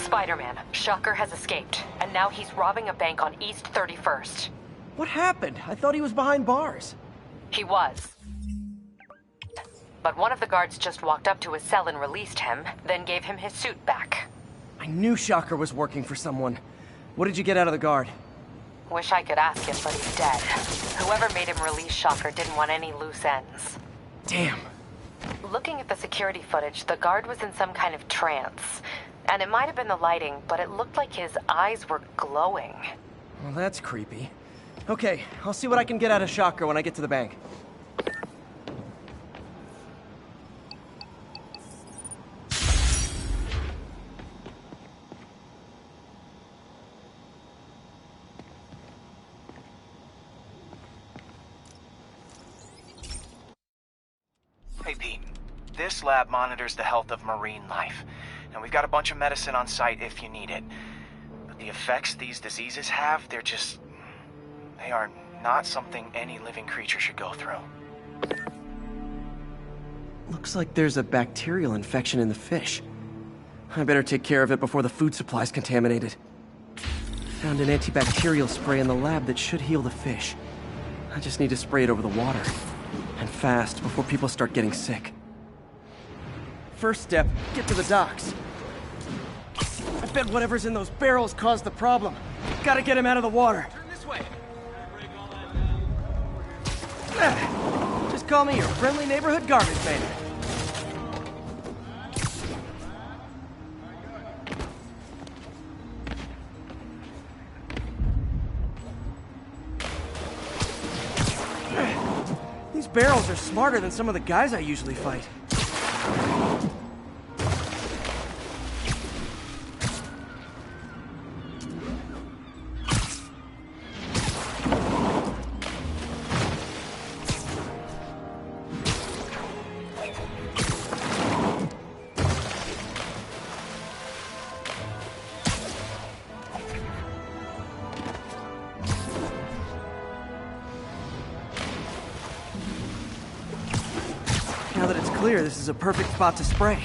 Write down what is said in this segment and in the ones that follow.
Spider-Man, Shocker has escaped, and now he's robbing a bank on East 31st. What happened? I thought he was behind bars. He was. But one of the guards just walked up to his cell and released him, then gave him his suit back. I knew Shocker was working for someone. What did you get out of the guard? Wish I could ask him, but he's dead. Whoever made him release Shocker didn't want any loose ends. Damn. Looking at the security footage, the guard was in some kind of trance. And it might have been the lighting, but it looked like his eyes were glowing. Well, that's creepy. Okay, I'll see what I can get out of Shocker when I get to the bank. Hey Pete, this lab monitors the health of marine life, and we've got a bunch of medicine on site if you need it. But the effects these diseases have, they are not something any living creature should go through. Looks like there's a bacterial infection in the fish. I better take care of it before the food supply's contaminated. Found an antibacterial spray in the lab that should heal the fish. I just need to spray it over the water. And fast, before people start getting sick. First step, get to the docks. I bet whatever's in those barrels caused the problem. Gotta get him out of the water. Turn this way. Just call me your friendly neighborhood garbage man. These barrels are smarter than some of the guys I usually fight. Now that it's clear, this is a perfect spot to spray.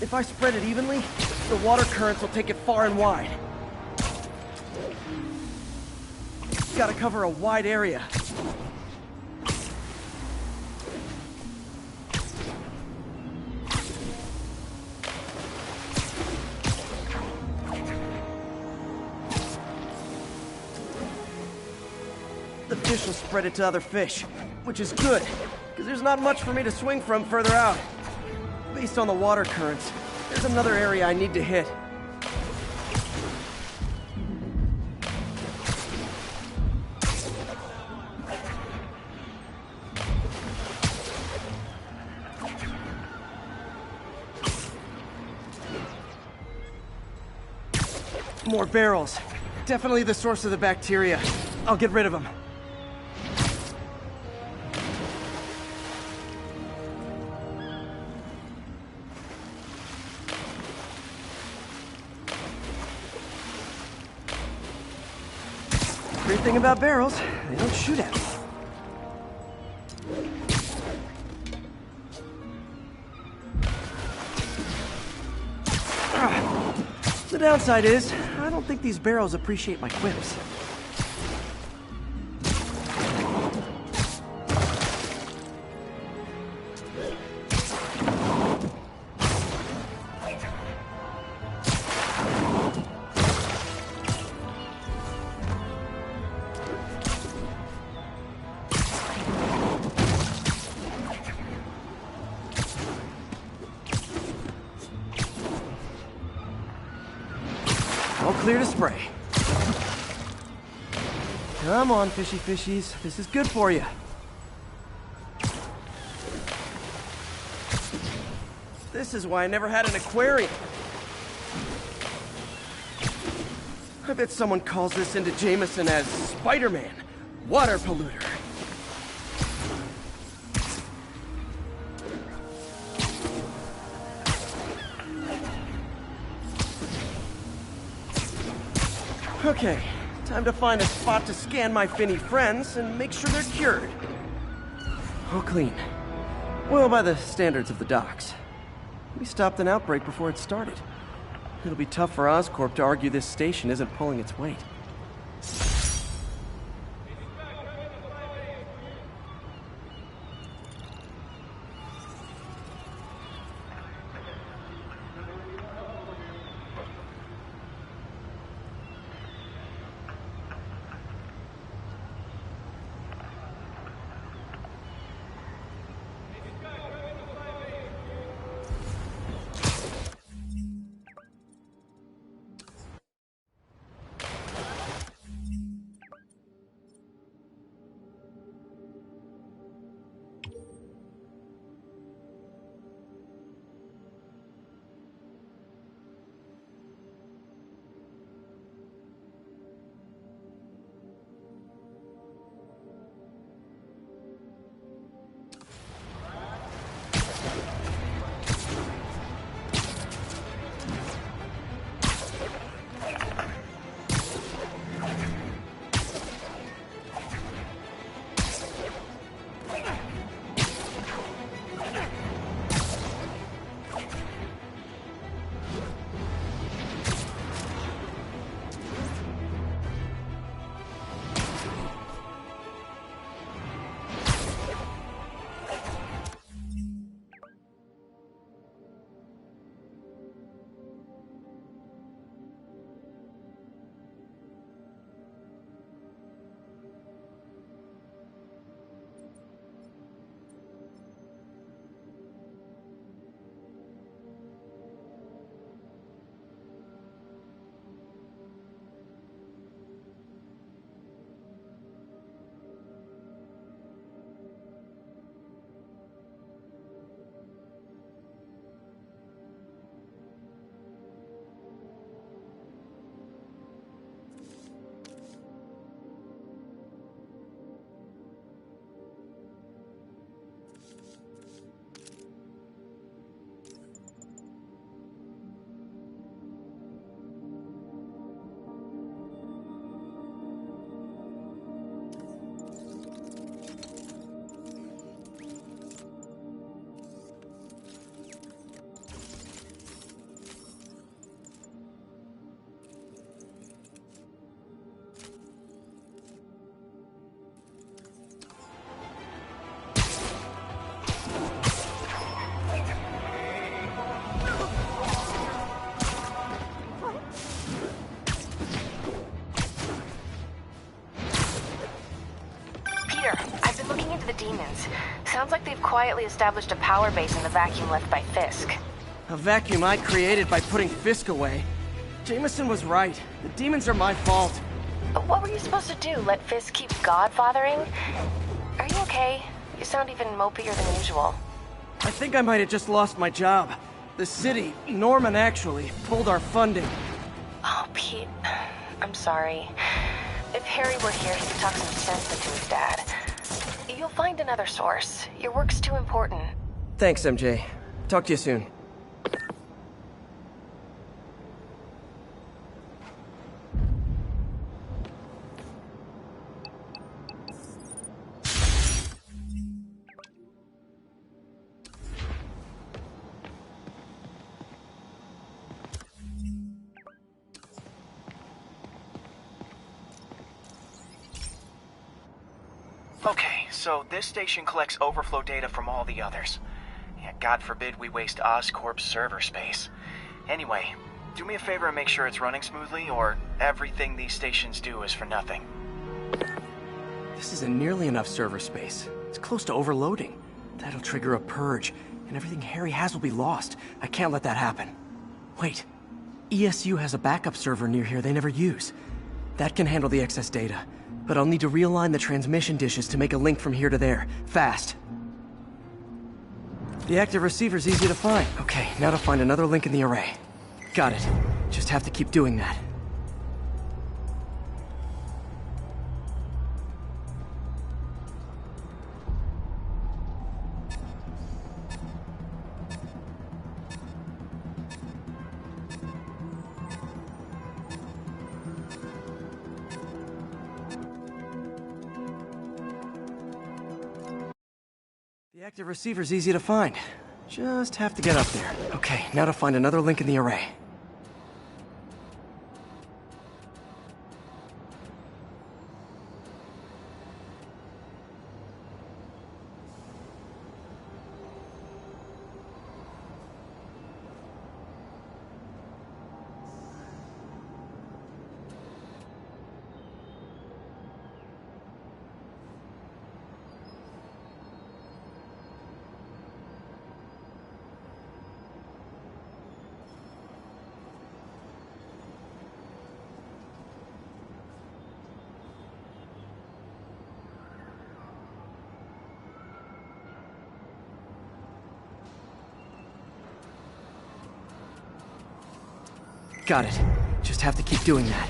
If I spread it evenly, the water currents will take it far and wide. Gotta cover a wide area. The fish will spread it to other fish, which is good, because there's not much for me to swing from further out. Based on the water currents, there's another area I need to hit. More barrels. Definitely the source of the bacteria. I'll get rid of them. Great thing about barrels, they don't shoot at me. The downside is, I don't think these barrels appreciate my quips. All clear to spray. Come on, fishy fishies. This is good for you. This is why I never had an aquarium. I bet someone calls this into Jameson as Spider-Man, water polluter. Okay, time to find a spot to scan my finny friends and make sure they're cured. All clean. Well, by the standards of the docks. We stopped an outbreak before it started. It'll be tough for Oscorp to argue this station isn't pulling its weight. Sounds like they've quietly established a power base in the vacuum left by Fisk. A vacuum I created by putting Fisk away. Jameson was right. The demons are my fault. What were you supposed to do? Let Fisk keep godfathering? Are you okay? You sound even mopier than usual. I think I might have just lost my job. The city, Norman actually, pulled our funding. Oh, Pete. I'm sorry. If Harry were here, he could talk some sense into his dad. You'll find another source. Your work's too important. Thanks, MJ. Talk to you soon. Okay, so this station collects overflow data from all the others. Yeah, God forbid we waste Oscorp's server space. Anyway, do me a favor and make sure it's running smoothly, or everything these stations do is for nothing. This isn't nearly enough server space. It's close to overloading. That'll trigger a purge, and everything Harry has will be lost. I can't let that happen. Wait. ESU has a backup server near here they never use. That can handle the excess data. But I'll need to realign the transmission dishes to make a link from here to there. Fast. The active receiver's easy to find. Okay, now to find another link in the array. Got it. Just have to keep doing that. active receiver's easy to find. Just have to get up there. Okay, now to find another link in the array. Got it. Just have to keep doing that.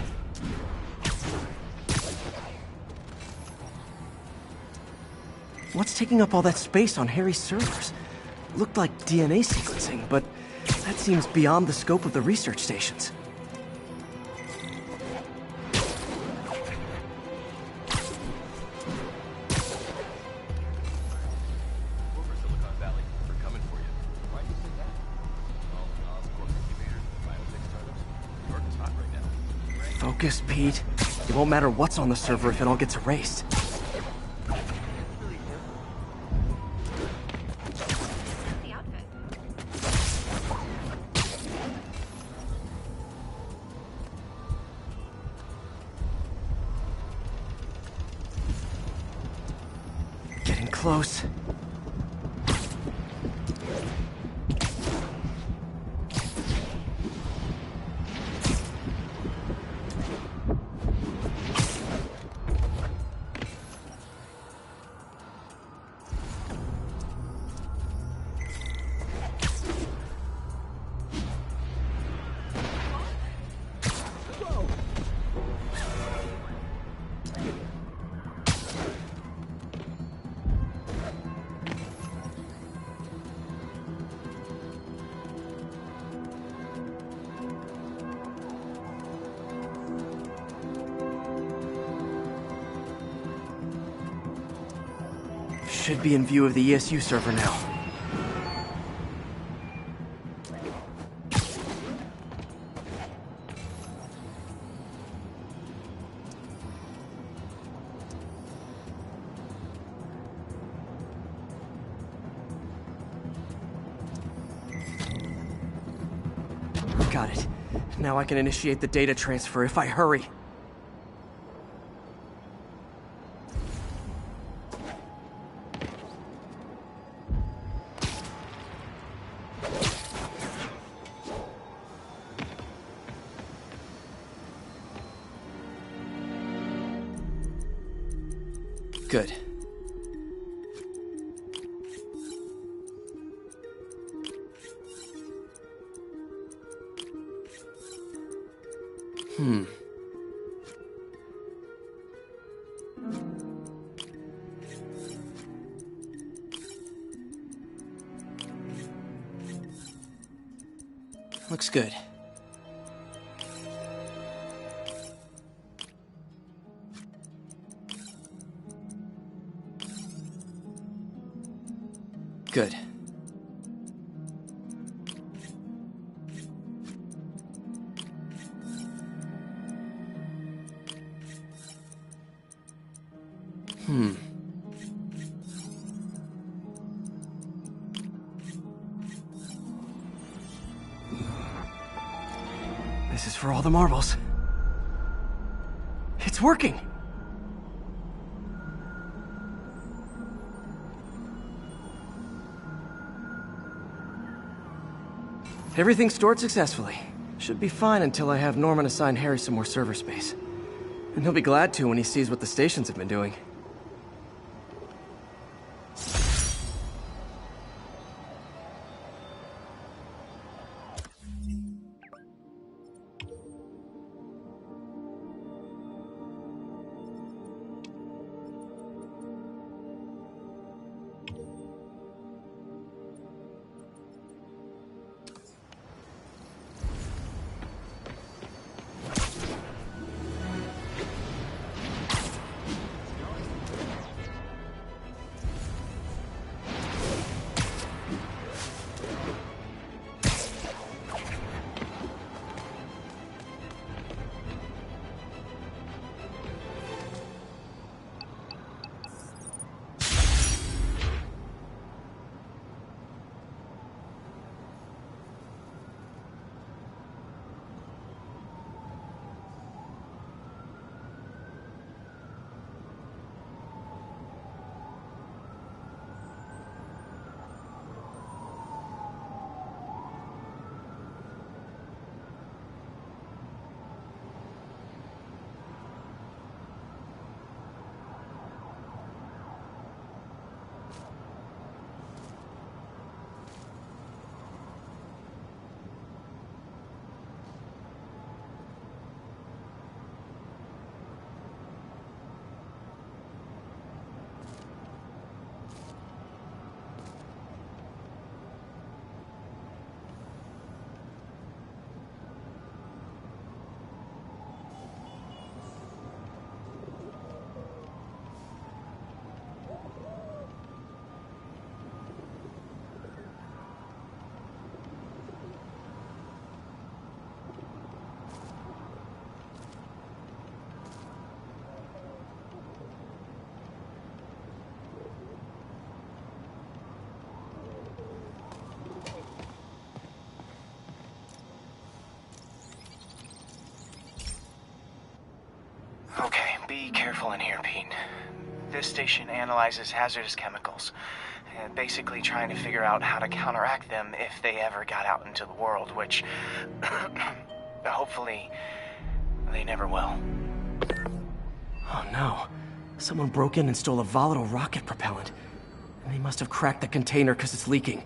What's taking up all that space on Harry's servers? Looked like DNA sequencing, but that seems beyond the scope of the research stations. Focus, Pete. It won't matter what's on the server if it all gets erased. Getting close. Should be in view of the ESU server now. Got it. Now I can initiate the data transfer if I hurry. Good. Looks good. Good. This is for all the marbles. It's working! Everything's stored successfully. Should be fine until I have Norman assign Harry some more server space. And he'll be glad to when he sees what the stations have been doing. Be careful in here, Pete. This station analyzes hazardous chemicals, and basically trying to figure out how to counteract them if they ever got out into the world, which hopefully they never will. Oh no. Someone broke in and stole a volatile rocket propellant. And they must have cracked the container because it's leaking.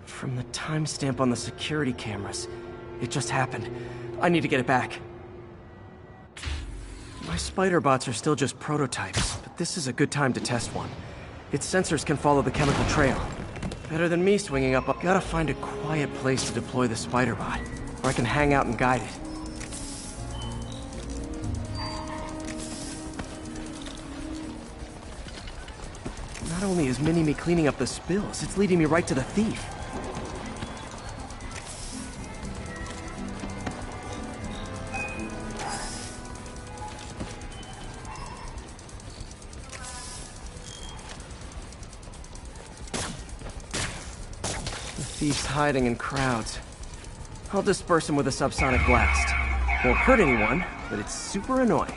From the timestamp on the security cameras, it just happened. I need to get it back. My spider bots are still just prototypes, but this is a good time to test one. Its sensors can follow the chemical trail. Better than me swinging up. Gotta find a quiet place to deploy the spider bot, where I can hang out and guide it. Not only is Mini-Me cleaning up the spills, it's leading me right to the thief. The thief's hiding in crowds. I'll disperse him with a subsonic blast. Won't hurt anyone, but it's super annoying.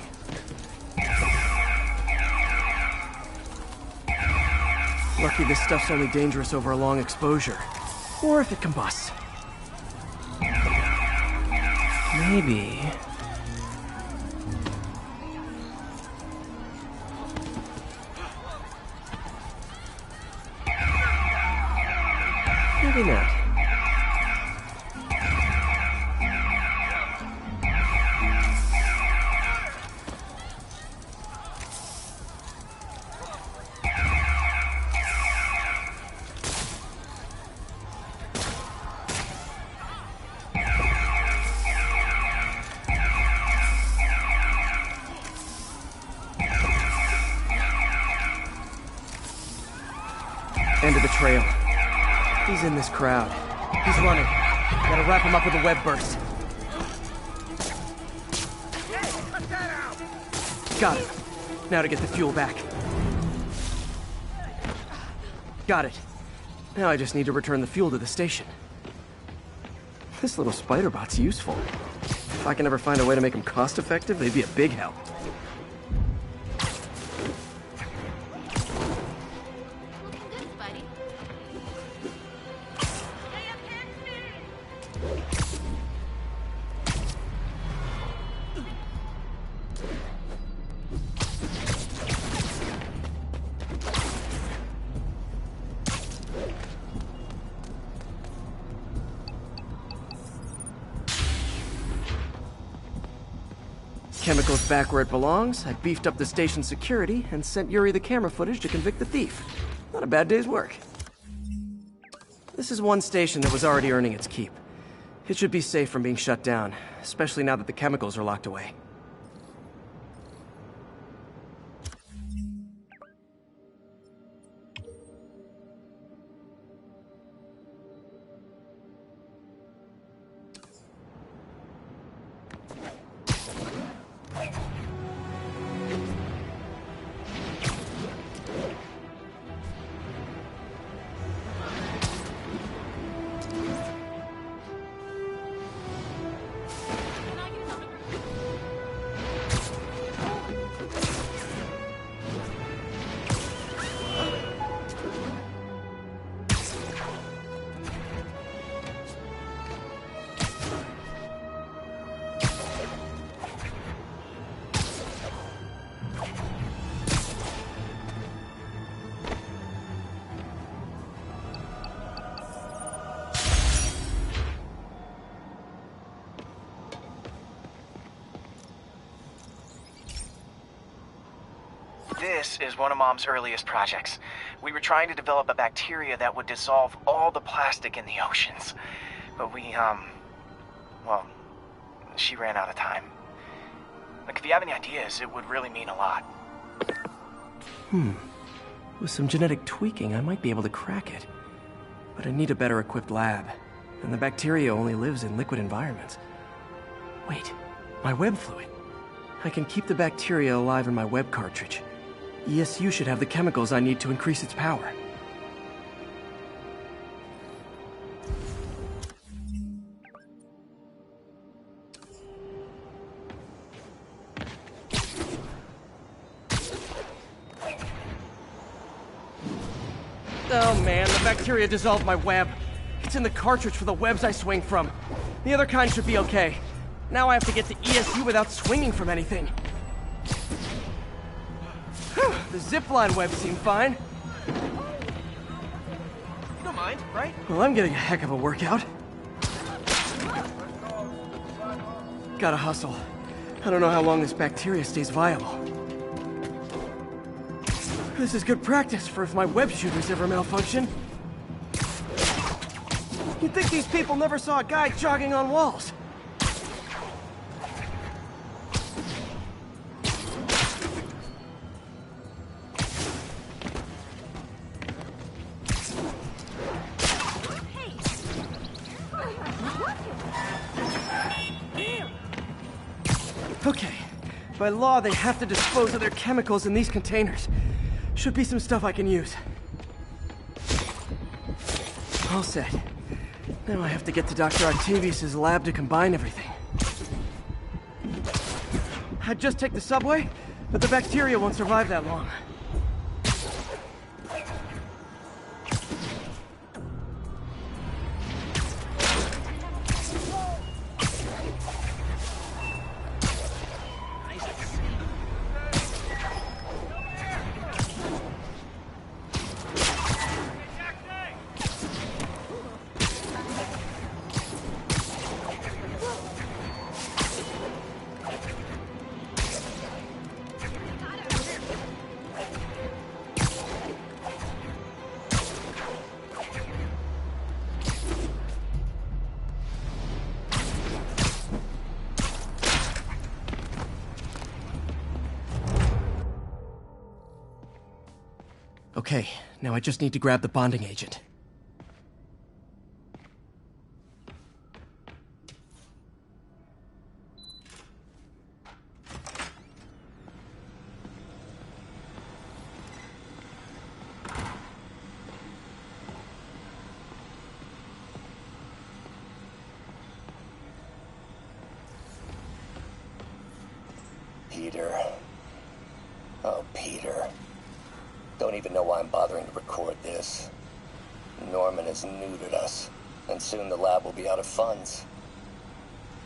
Lucky this stuff's only dangerous over a long exposure. Or if it combusts. Maybe... maybe not. End of the trail. He's in this crowd. He's running. Gotta wrap him up with a web burst. Got him. Now to get the fuel back. Got it. Now I just need to return the fuel to the station. This little spider bot's useful. If I can ever find a way to make them cost-effective, they'd be a big help. Chemicals back where it belongs. I beefed up the station's security and sent Yuri the camera footage to convict the thief. Not a bad day's work. This is one station that was already earning its keep. It should be safe from being shut down, especially now that the chemicals are locked away. This is one of Mom's earliest projects. We were trying to develop a bacteria that would dissolve all the plastic in the oceans. But well, she ran out of time. Like, if you have any ideas, it would really mean a lot. With some genetic tweaking, I might be able to crack it. But I need a better equipped lab. And the bacteria only lives in liquid environments. Wait, my web fluid. I can keep the bacteria alive in my web cartridge. ESU should have the chemicals I need to increase its power. Oh man, the bacteria dissolved my web. It's in the cartridge for the webs I swing from. The other kind should be okay. Now I have to get to ESU without swinging from anything. The zipline webs seem fine. You don't mind, right? Well, I'm getting a heck of a workout. Gotta hustle. I don't know how long this bacteria stays viable. This is good practice for if my web shooters ever malfunction. You'd think these people never saw a guy jogging on walls. Okay. By law, they have to dispose of their chemicals in these containers. Should be some stuff I can use. All set. Now I have to get to Dr. Octavius's lab to combine everything. I'd just take the subway, but the bacteria won't survive that long. Okay, now I just need to grab the bonding agent. Peter. Oh, Peter. Don't even know why I'm bothering to record this. Norman has neutered us, and soon the lab will be out of funds.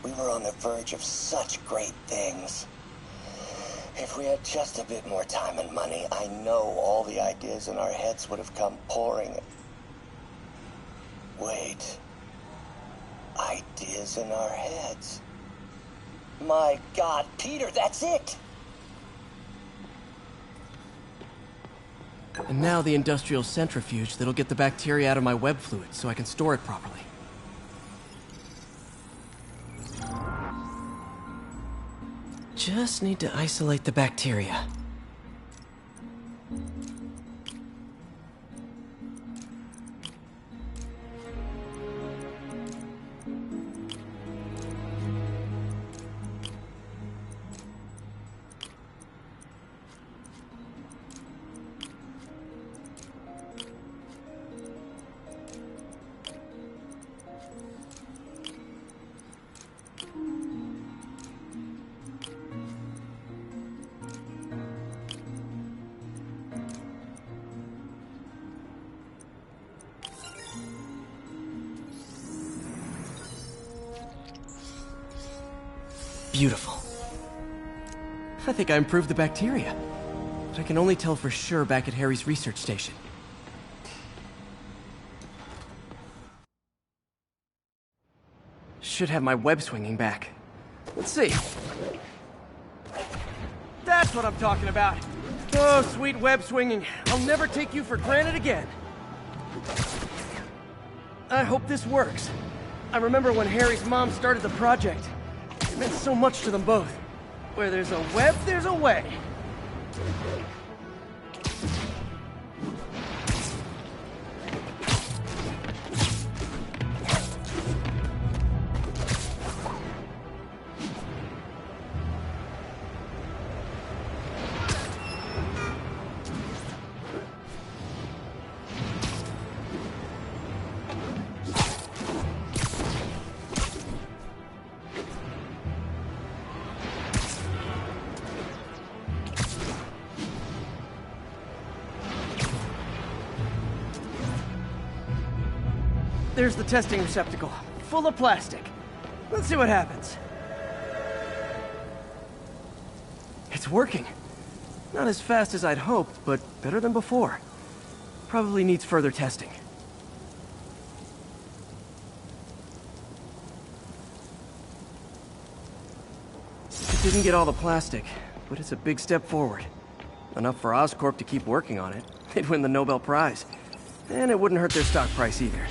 We were on the verge of such great things. If we had just a bit more time and money, I know all the ideas in our heads would have come pouring. Wait. Ideas in our heads. My God, Peter, that's it! And now the industrial centrifuge that'll get the bacteria out of my web fluid so I can store it properly. Just need to isolate the bacteria. Beautiful. I think I improved the bacteria. But I can only tell for sure back at Harry's research station. Should have my web swinging back. Let's see. That's what I'm talking about. Oh, sweet web swinging. I'll never take you for granted again. I hope this works. I remember when Harry's mom started the project. It meant so much to them both. Where there's a web, there's a way. There's the testing receptacle, full of plastic. Let's see what happens. It's working. Not as fast as I'd hoped, but better than before. Probably needs further testing. It didn't get all the plastic, but it's a big step forward. Enough for Oscorp to keep working on it. They'd win the Nobel Prize. And it wouldn't hurt their stock price either.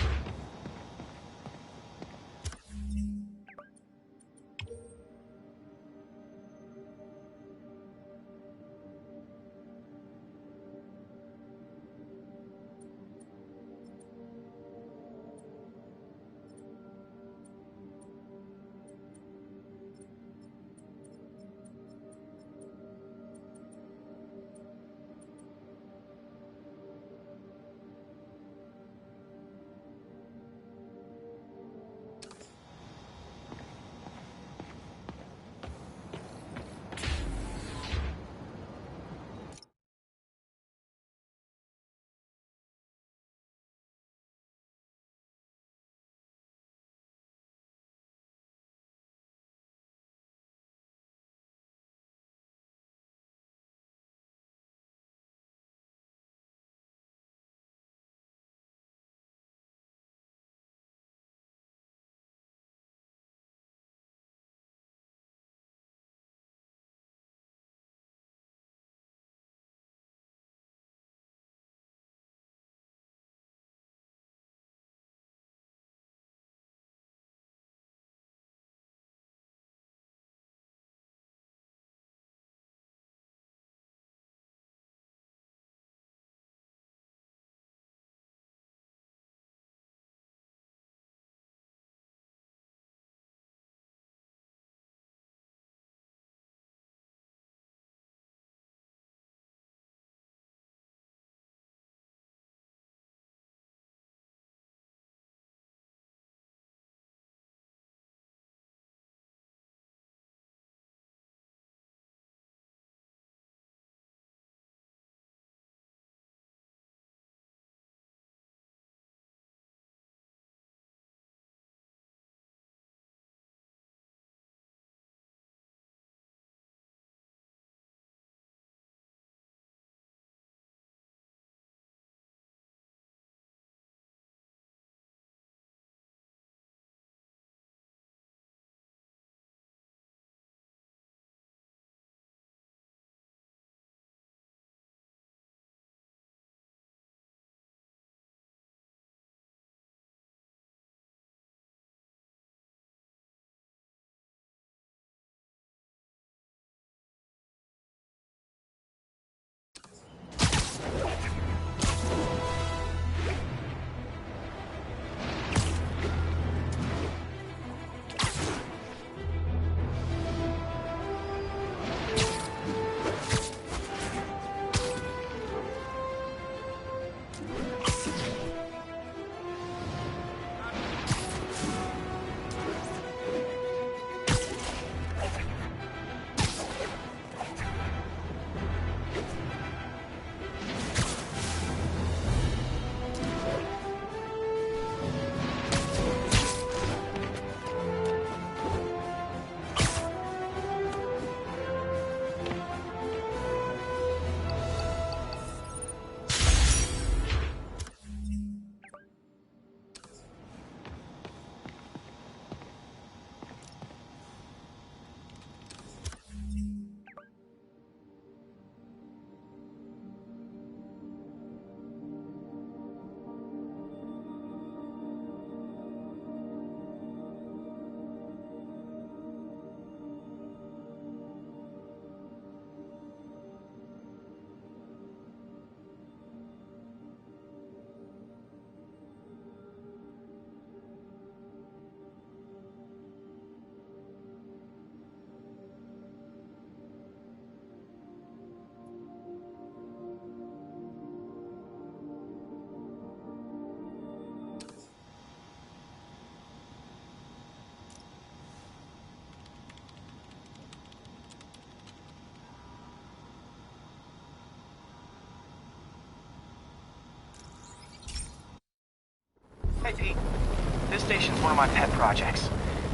Hey, Pete. This station's one of my pet projects.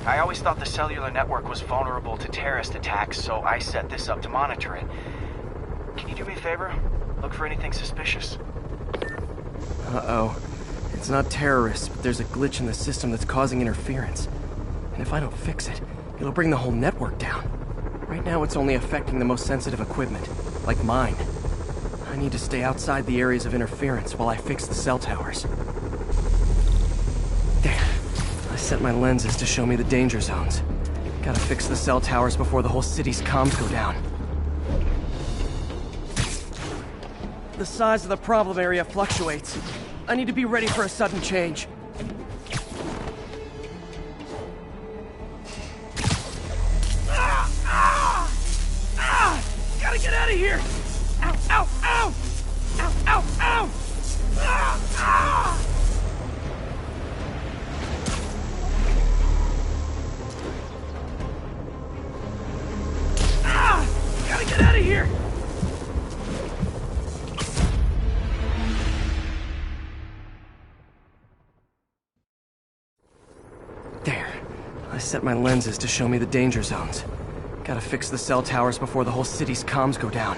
I always thought the cellular network was vulnerable to terrorist attacks, so I set this up to monitor it. Can you do me a favor? Look for anything suspicious. Uh-oh. It's not terrorists, but there's a glitch in the system that's causing interference. And if I don't fix it, it'll bring the whole network down. Right now it's only affecting the most sensitive equipment, like mine. I need to stay outside the areas of interference while I fix the cell towers. There. I set my lenses to show me the danger zones. Gotta fix the cell towers before the whole city's comms go down. The size of the problem area fluctuates. I need to be ready for a sudden change. Gotta get out of here! Ow, ow, ow! Ow, ow, ow! Gotta get out of here! There. I set my lenses to show me the danger zones. Gotta fix the cell towers before the whole city's comms go down.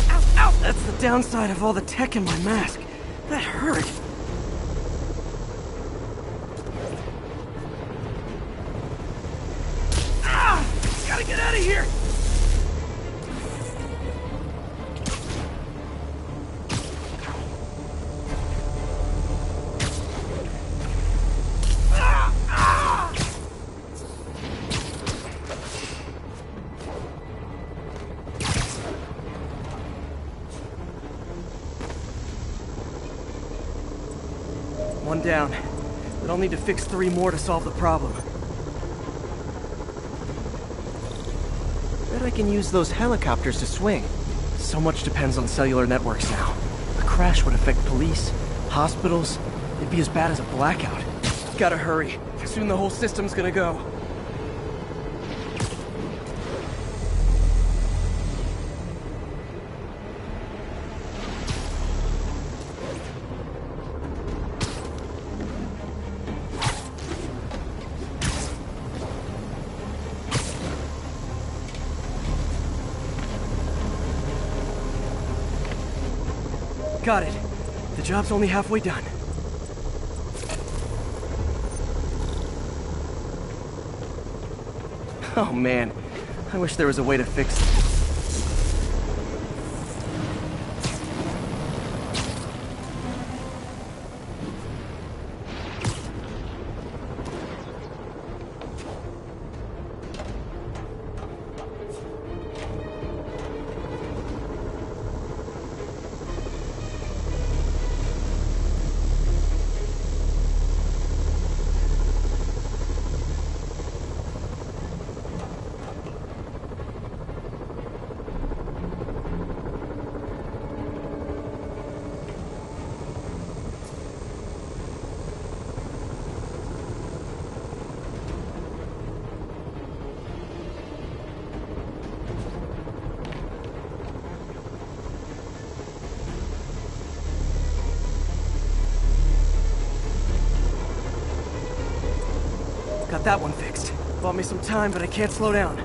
Ow, ow! That's the downside of all the tech in my mask. That hurt. Gotta get out of here! One down, but I'll need to fix 3 more to solve the problem. Bet I can use those helicopters to swing. So much depends on cellular networks now. A crash would affect police, hospitals. It'd be as bad as a blackout. Gotta hurry. Soon the whole system's gonna go. Got it. The job's only halfway done. Oh man, I wish there was a way to fix it. Got that one fixed. Bought me some time, but I can't slow down.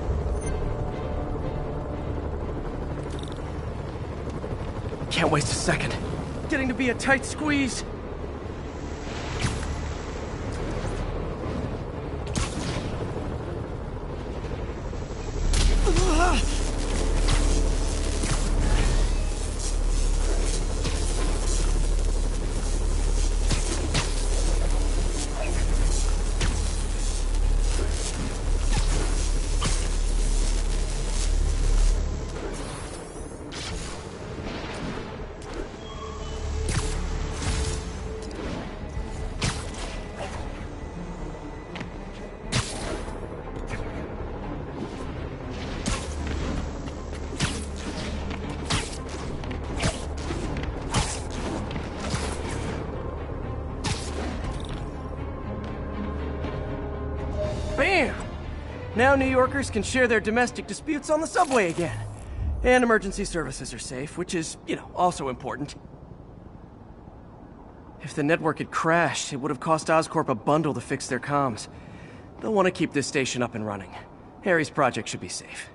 Can't waste a second. Getting to be a tight squeeze. Bam! Now New Yorkers can share their domestic disputes on the subway again. And emergency services are safe, which is, also important. If the network had crashed, it would have cost Oscorp a bundle to fix their comms. They'll want to keep this station up and running. Harry's project should be safe.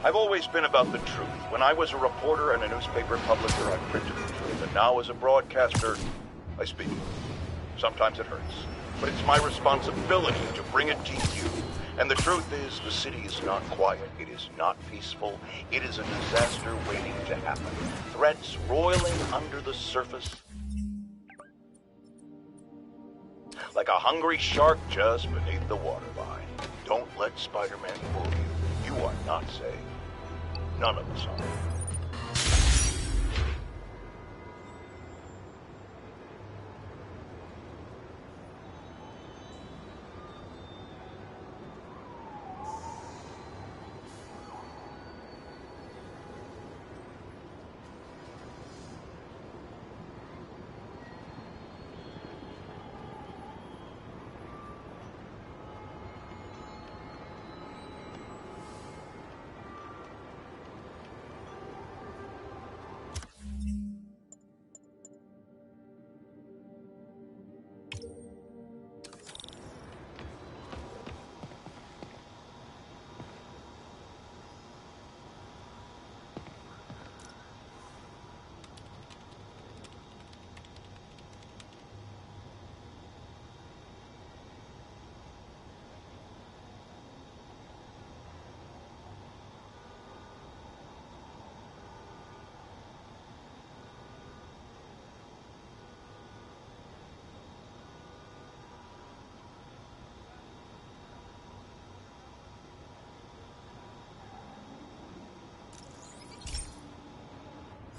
I've always been about the truth. When I was a reporter and a newspaper publisher, I printed the truth. And now as a broadcaster, I speak. Sometimes it hurts. But it's my responsibility to bring it to you. And the truth is, the city is not quiet. It is not peaceful. It is a disaster waiting to happen. Threats roiling under the surface. Like a hungry shark just beneath the waterline. Don't let Spider-Man fool you. You are not safe. None of us are.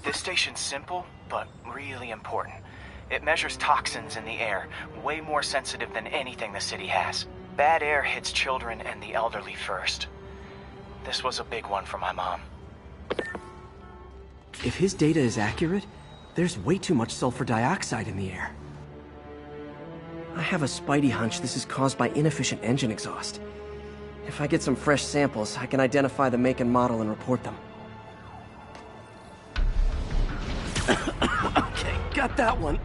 This station's simple, but really important. It measures toxins in the air, way more sensitive than anything the city has. Bad air hits children and the elderly first. This was a big one for my mom. If his data is accurate, there's way too much sulfur dioxide in the air. I have a spidey hunch this is caused by inefficient engine exhaust. If I get some fresh samples, I can identify the make and model and report them. Okay, got that one.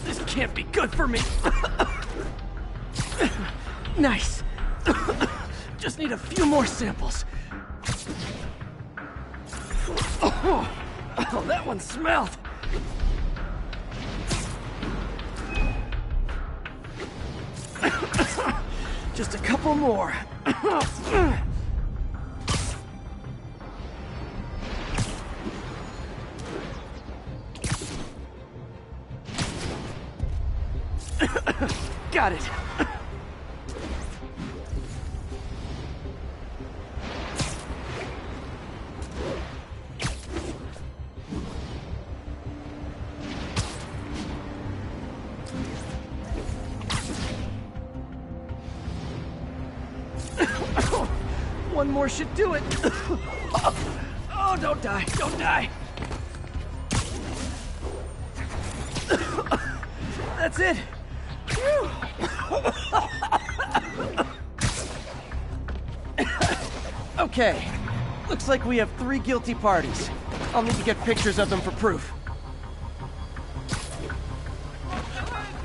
This can't be good for me. Nice. Just need a few more samples. Oh, that one smelled. Just a couple more. Got it. One more should do it. Oh, don't die, don't die. That's it. Phew. Okay, looks like we have 3 guilty parties. I'll need to get pictures of them for proof.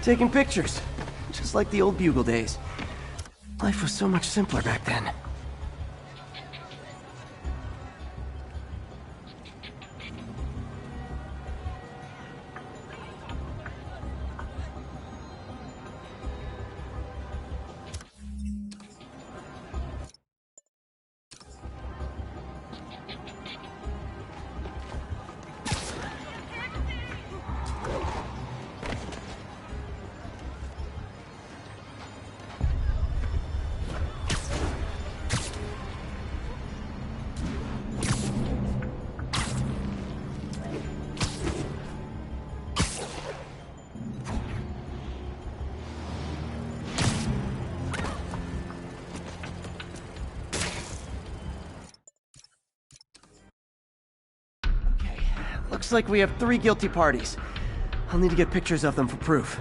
Taking pictures, just like the old Bugle days. Life was so much simpler back then. Looks like we have 3 guilty parties. I'll need to get pictures of them for proof.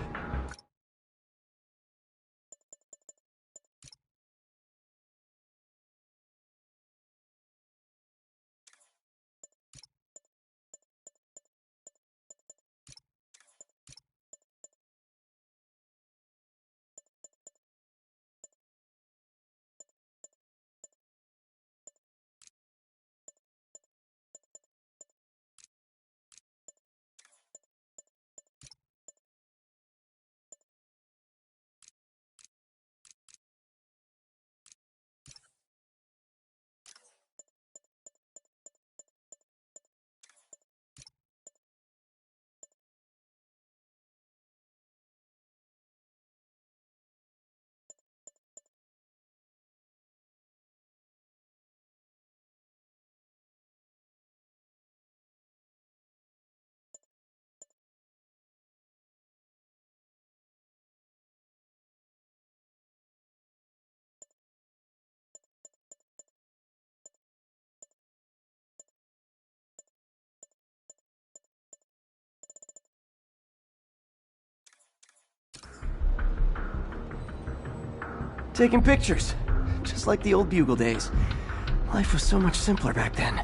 Taking pictures, just like the old Bugle days. Life was so much simpler back then.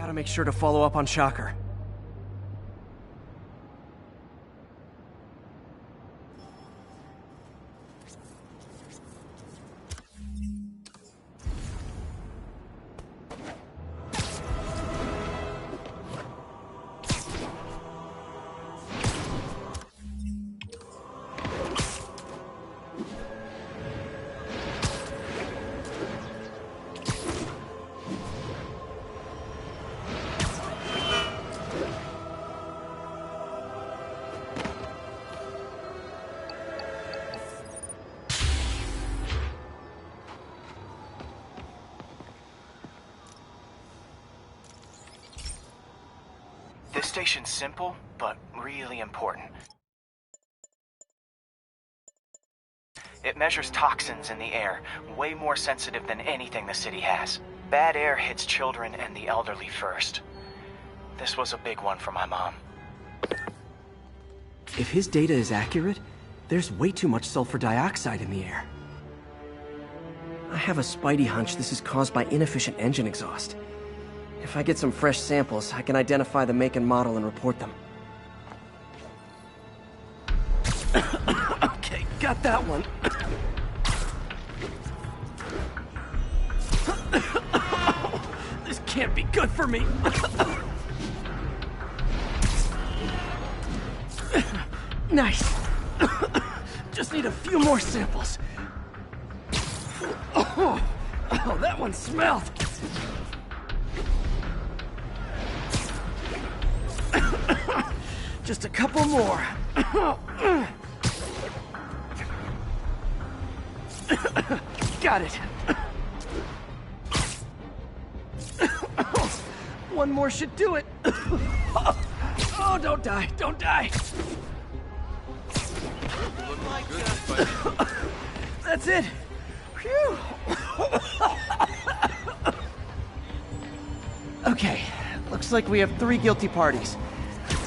Gotta make sure to follow up on Shocker. This station's simple, but really important. It measures toxins in the air, way more sensitive than anything the city has. Bad air hits children and the elderly first. This was a big one for my mom. If his data is accurate, there's way too much sulfur dioxide in the air. I have a spidey hunch this is caused by inefficient engine exhaust. If I get some fresh samples, I can identify the make and model and report them. Okay, got that one. This can't be good for me. Nice. Just need a few more samples. Oh, that one smelled. Just a couple more. Got it. One more should do it. Oh, don't die, don't die. That's it. Phew. Okay, looks like we have 3 guilty parties.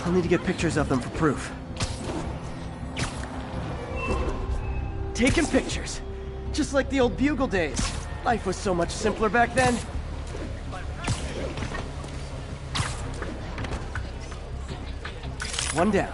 I'll need to get pictures of them for proof. Taking pictures. Just like the old Bugle days. Life was so much simpler back then. One down.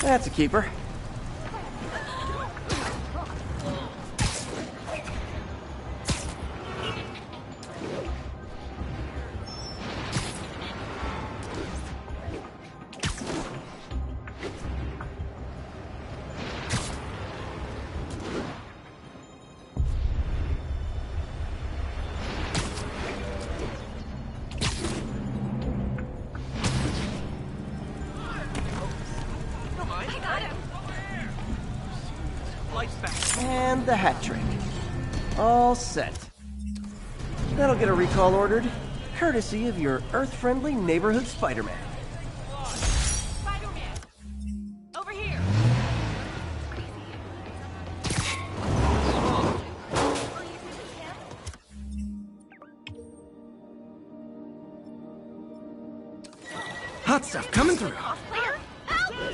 That's a keeper. And the hat trick. All set. That'll get a recall ordered, courtesy of your Earth-friendly neighborhood Spider-Man. Spider-Man! Over here! Hot stuff coming through. Clear! Out!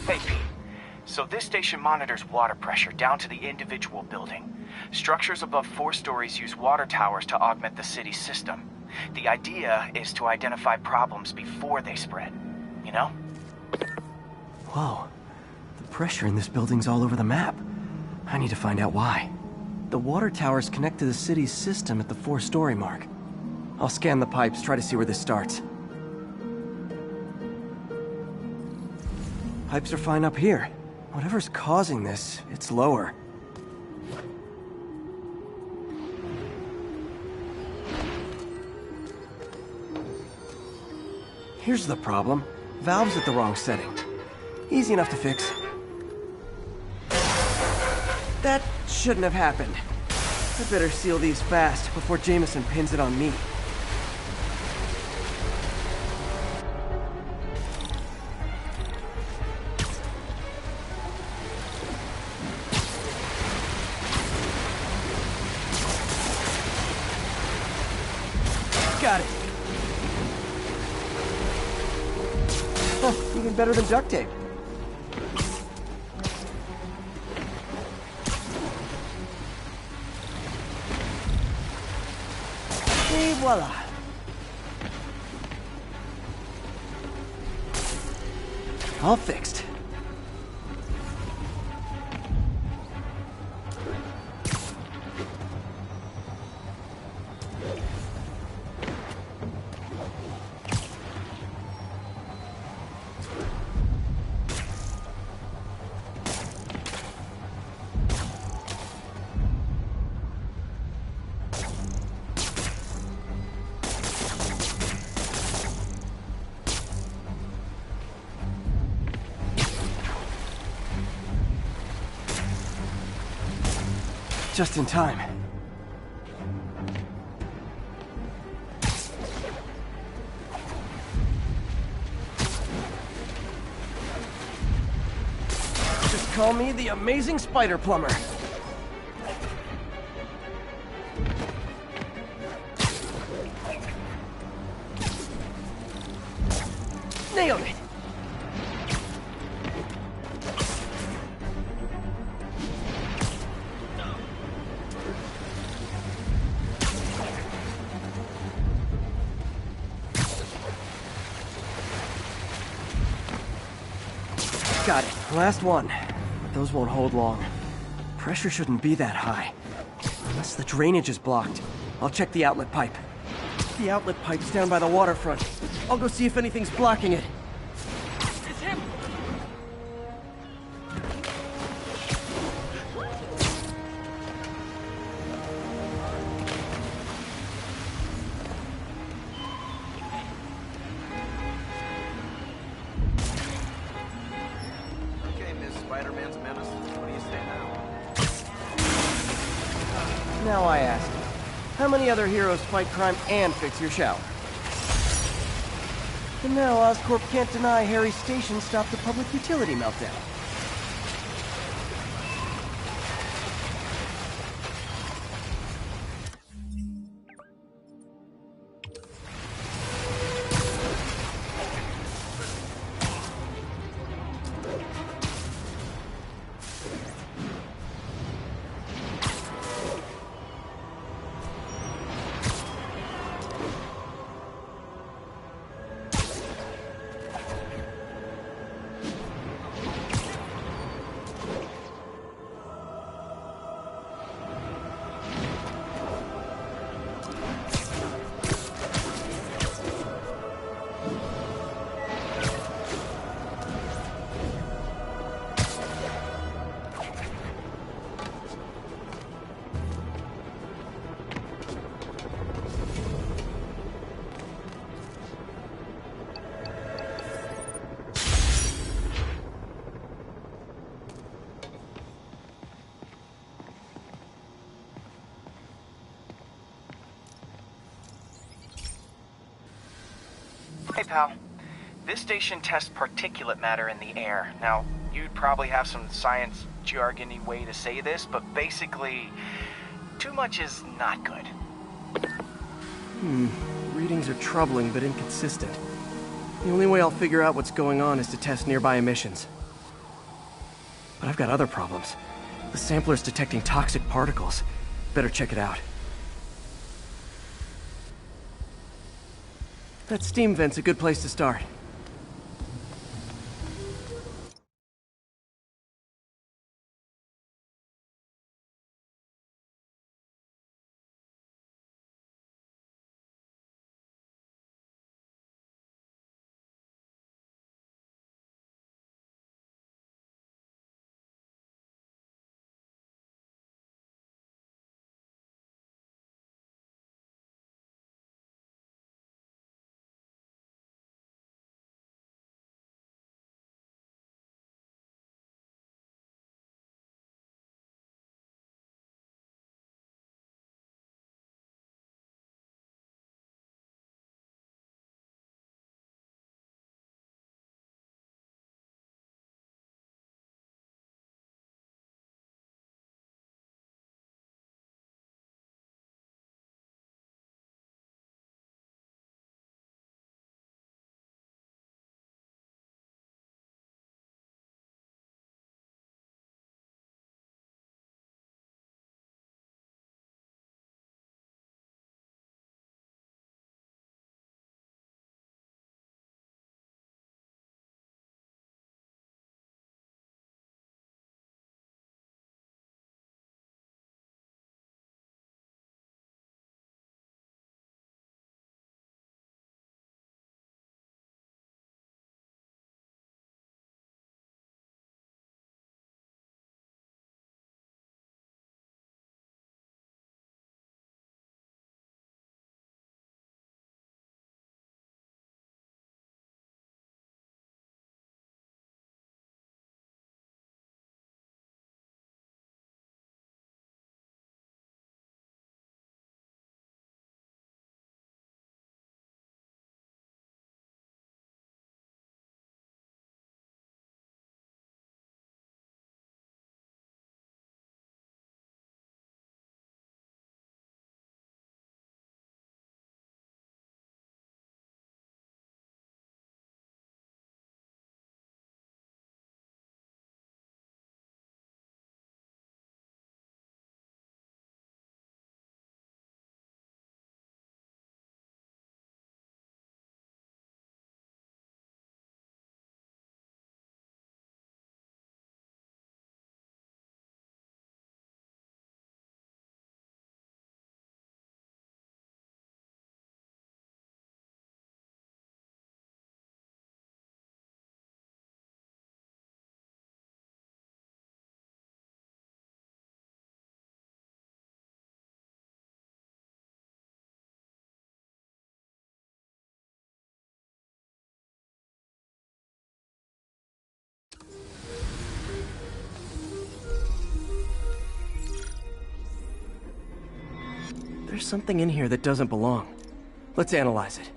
Hey, Pete. So this station monitors water pressure down to the individual building. Structures above 4 stories use water towers to augment the city's system. The idea is to identify problems before they spread, you know? Whoa. The pressure in this building's all over the map. I need to find out why. The water towers connect to the city's system at the 4-story mark. I'll scan the pipes, try to see where this starts. Pipes are fine up here. Whatever's causing this, it's lower. Here's the problem. Valve's at the wrong setting. Easy enough to fix. That shouldn't have happened. I better seal these fast before Jameson pins it on me. Got it. Huh, even better than duct tape. Et voila. All fixed. Just in time. Just call me the amazing spider plumber. Nailed it! Got it. Last one. But those won't hold long. Pressure shouldn't be that high. Unless the drainage is blocked. I'll check the outlet pipe. The outlet pipe's down by the waterfront. I'll go see if anything's blocking it. It's him! Okay, Miss Spider-Man's menace. What do you say now? Now I ask, how many other heroes fight crime and fix your shower? And now Oscorp can't deny Harry's station stopped the public utility meltdown. Hey, pal. This station tests particulate matter in the air. Now, you'd probably have some science jargony way to say this, but basically, too much is not good. Readings are troubling but inconsistent. The only way I'll figure out what's going on is to test nearby emissions. but I've got other problems. The sampler's detecting toxic particles. Better check it out. That steam vent's a good place to start. There's something in here that doesn't belong. Let's analyze it.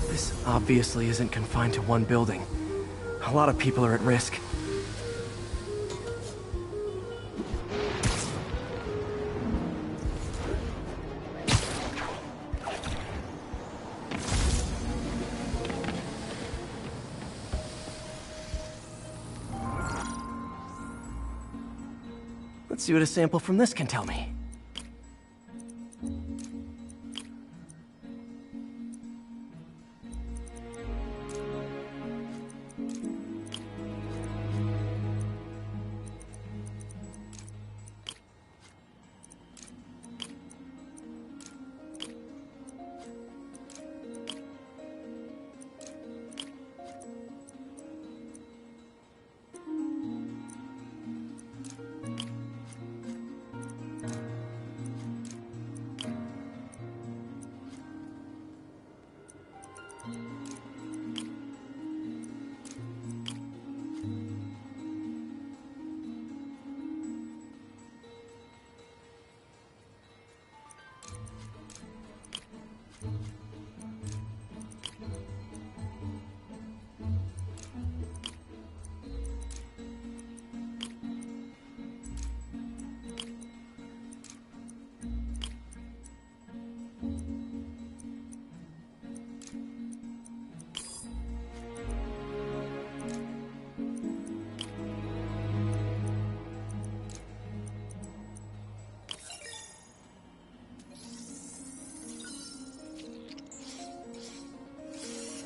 This obviously isn't confined to one building. A lot of people are at risk. Let's see what a sample from this can tell me.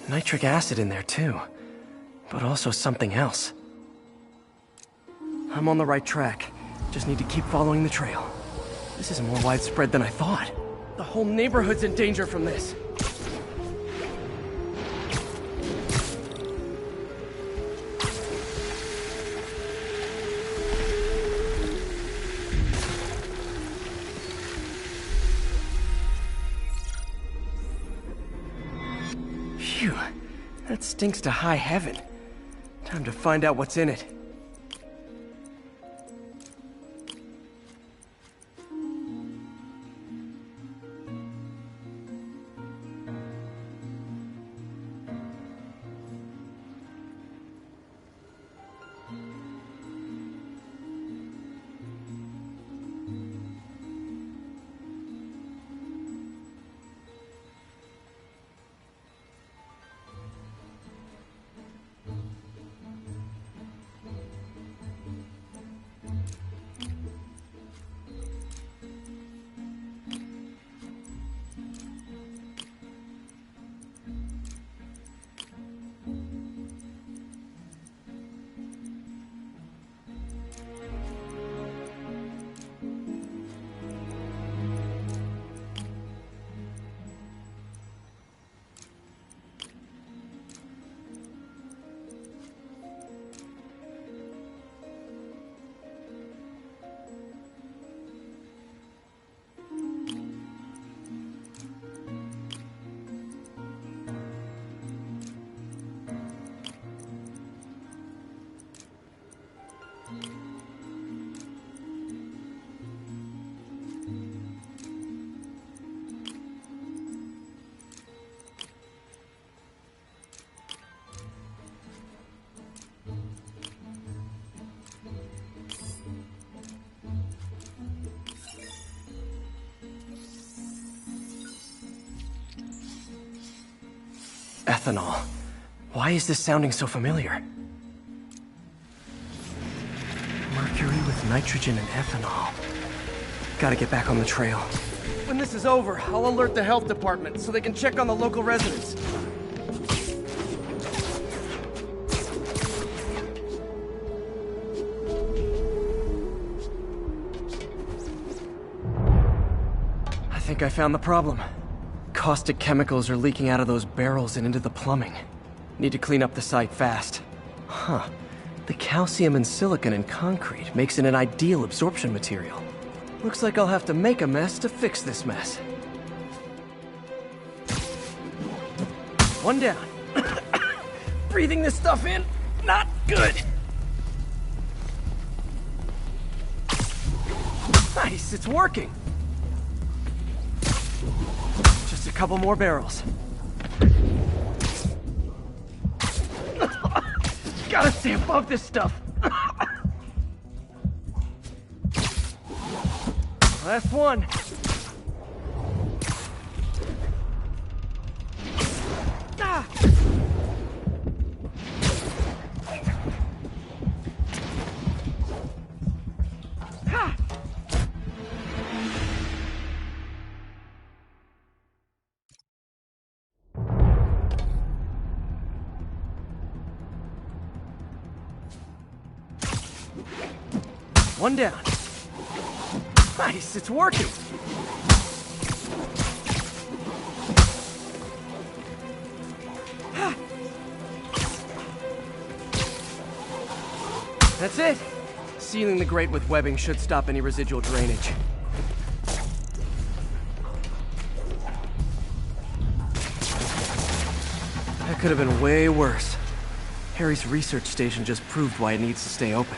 Nitric acid in there too, but also something else. I'm on the right track. Just need to keep following the trail. This is more widespread than I thought. The whole neighborhood's in danger from this. Phew, that stinks to high heaven. Time to find out what's in it. Ethanol. Why is this sounding so familiar? Mercury with nitrogen and ethanol. Gotta get back on the trail. When this is over, I'll alert the health department so they can check on the local residents. I think I found the problem. Caustic chemicals are leaking out of those barrels and into the plumbing. Need to clean up the site fast. Huh. The calcium and silicon in concrete makes it an ideal absorption material. Looks like I'll have to make a mess to fix this mess. One down. Breathing this stuff in, not good. Nice, it's working. Just a couple more barrels. Gotta stay above this stuff. Last one. Ah! Ha! One down. Nice, it's working. That's it. Sealing the grate with webbing should stop any residual drainage. That could have been way worse. Harry's research station just proved why it needs to stay open.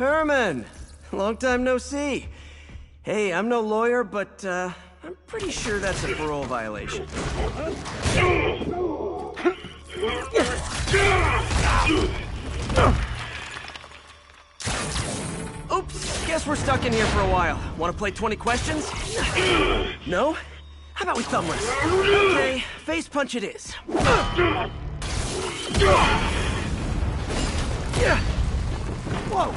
Herman! Long time no see. Hey, I'm no lawyer, but, I'm pretty sure that's a parole violation. Oops, guess we're stuck in here for a while. Want to play 20 questions? No? How about we thumb wrestle? Okay, face punch it is. Whoa!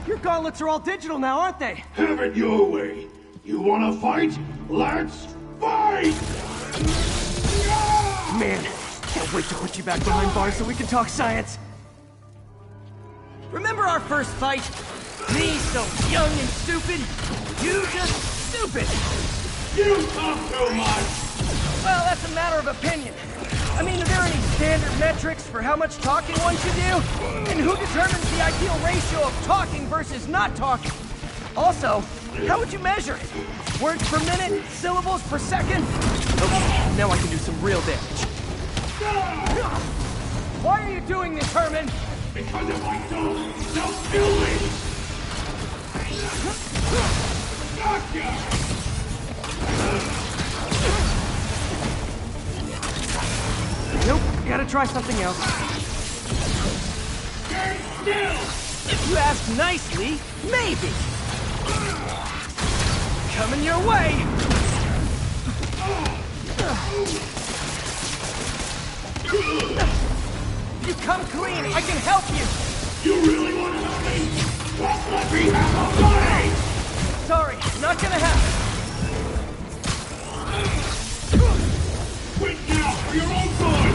Your gauntlets are all digital now, aren't they? Have it your way. You wanna fight? Let's fight! Man, can't wait to put you back behind bars so we can talk science. Remember our first fight? Me so young and stupid, you just stupid. You talk too much! Well, that's a matter of opinion. I mean, are there any standard metrics for how much talking one should do? And who determines the ideal ratio of talking versus not talking? Also, how would you measure it? Words per minute? Syllables per second? Okay, now I can do some real damage. Why are you doing this, Herman? Because if I don't, they'll kill me! Gotcha! Nope, gotta try something else. Stay still! If you ask nicely, maybe. Coming your way! You come clean, I can help you! You really want to help me? Just let me have a fight! Sorry, not gonna happen. Quit now for your own good!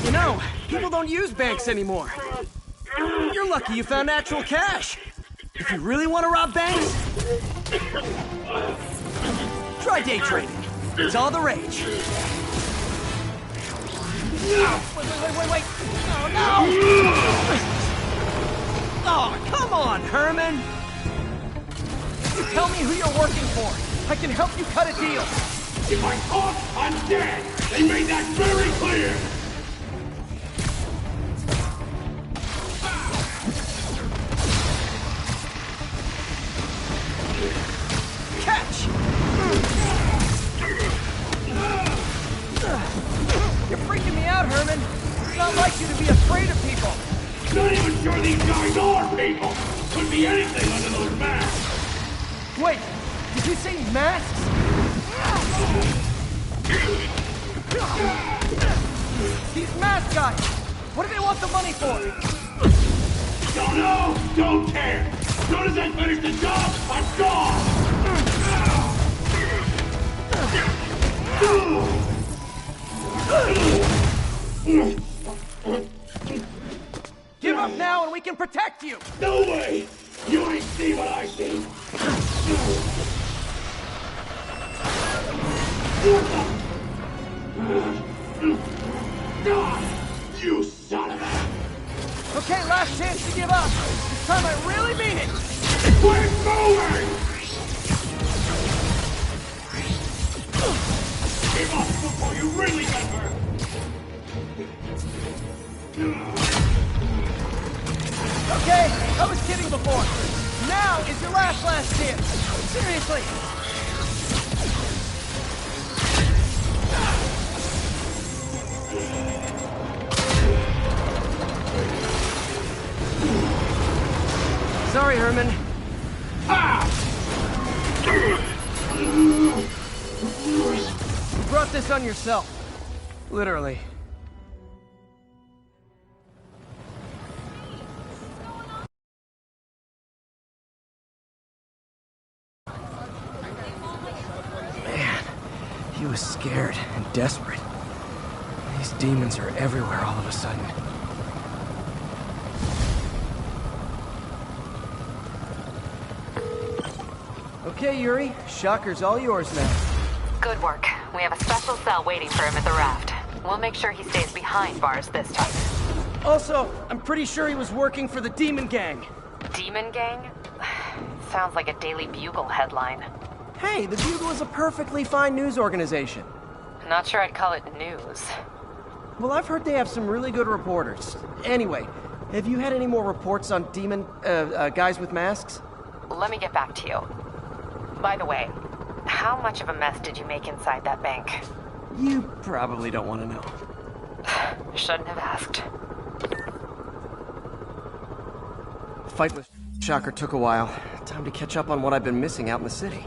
You know, people don't use banks anymore. You're lucky you found actual cash. If you really want to rob banks, try day trading. It's all the rage. Wait. Oh, no! Oh, come on, Herman! You tell me who you're working for. I can help you cut a deal. If I talk, I'm dead! They made that very clear! Catch! You're freaking me out, Herman. It's not like you to be afraid of people. Not even sure these guys are people! Could be anything under those masks! Wait, did you say masks? These mask guys! What do they want the money for? Don't know! Don't care! As soon as I finish the job, I'm gone! Give up now and we can protect you! No way! You ain't see what I see! You son of a... Okay, last chance to give up. This time I really mean it. Quit moving! Give up before you really get hurt! Okay, I was kidding before. Now is your last chance. Seriously. Sorry, Herman. You brought this on yourself. Literally. Man, he was scared and desperate. These demons are everywhere all of a sudden. Okay, Yuri. Shocker's all yours now. Good work. We have a special cell waiting for him at the raft. We'll make sure he stays behind bars this time. Also, I'm pretty sure he was working for the Demon Gang. Demon Gang? Sounds like a Daily Bugle headline. Hey, the Bugle is a perfectly fine news organization. Not sure I'd call it news. Well, I've heard they have some really good reporters. Anyway, have you had any more reports on guys with masks? Let me get back to you. By the way, how much of a mess did you make inside that bank? You probably don't want to know. Shouldn't have asked. Fight with Shocker took a while. Time to catch up on what I've been missing out in the city.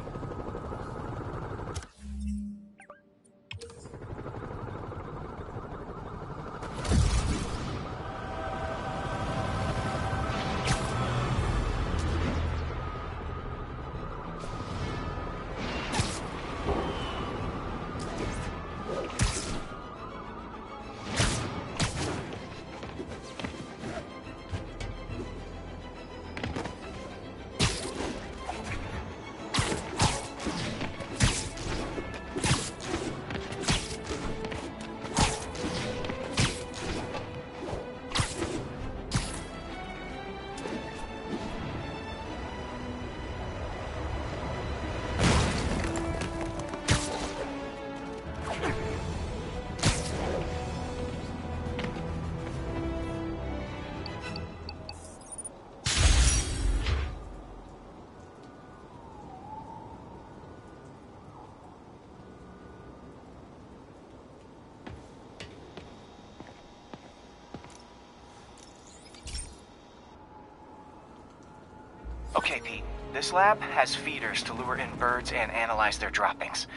Okay, Pete. This lab has feeders to lure in birds and analyze their droppings.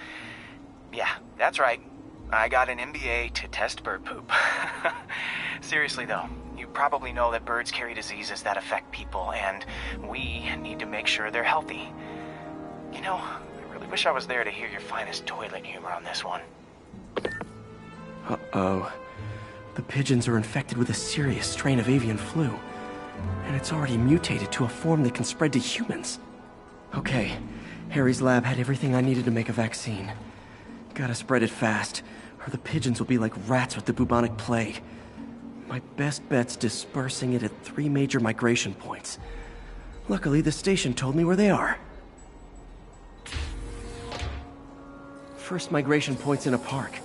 Yeah, that's right. I got an MBA to test bird poop. Seriously though, you probably know that birds carry diseases that affect people, and we need to make sure they're healthy. You know, I really wish I was there to hear your finest toilet humor on this one. Uh-oh. The pigeons are infected with a serious strain of avian flu. And it's already mutated to a form that can spread to humans. Okay, Harry's lab had everything I needed to make a vaccine. Gotta spread it fast, or the pigeons will be like rats with the bubonic plague. My best bet's dispersing it at 3 major migration points. Luckily, the station told me where they are. First migration point's in a park.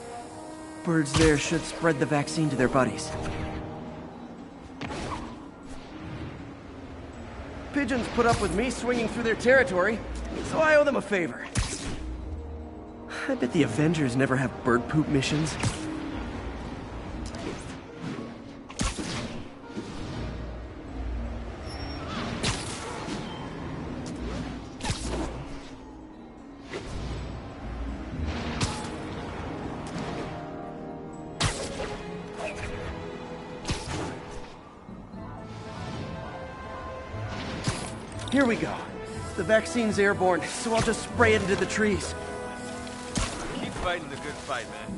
Birds there should spread the vaccine to their buddies. Pigeons put up with me swinging through their territory, so I owe them a favor. I bet the Avengers never have bird poop missions. Here we go. The vaccine's airborne, so I'll just spray it into the trees. Keep fighting the good fight, man.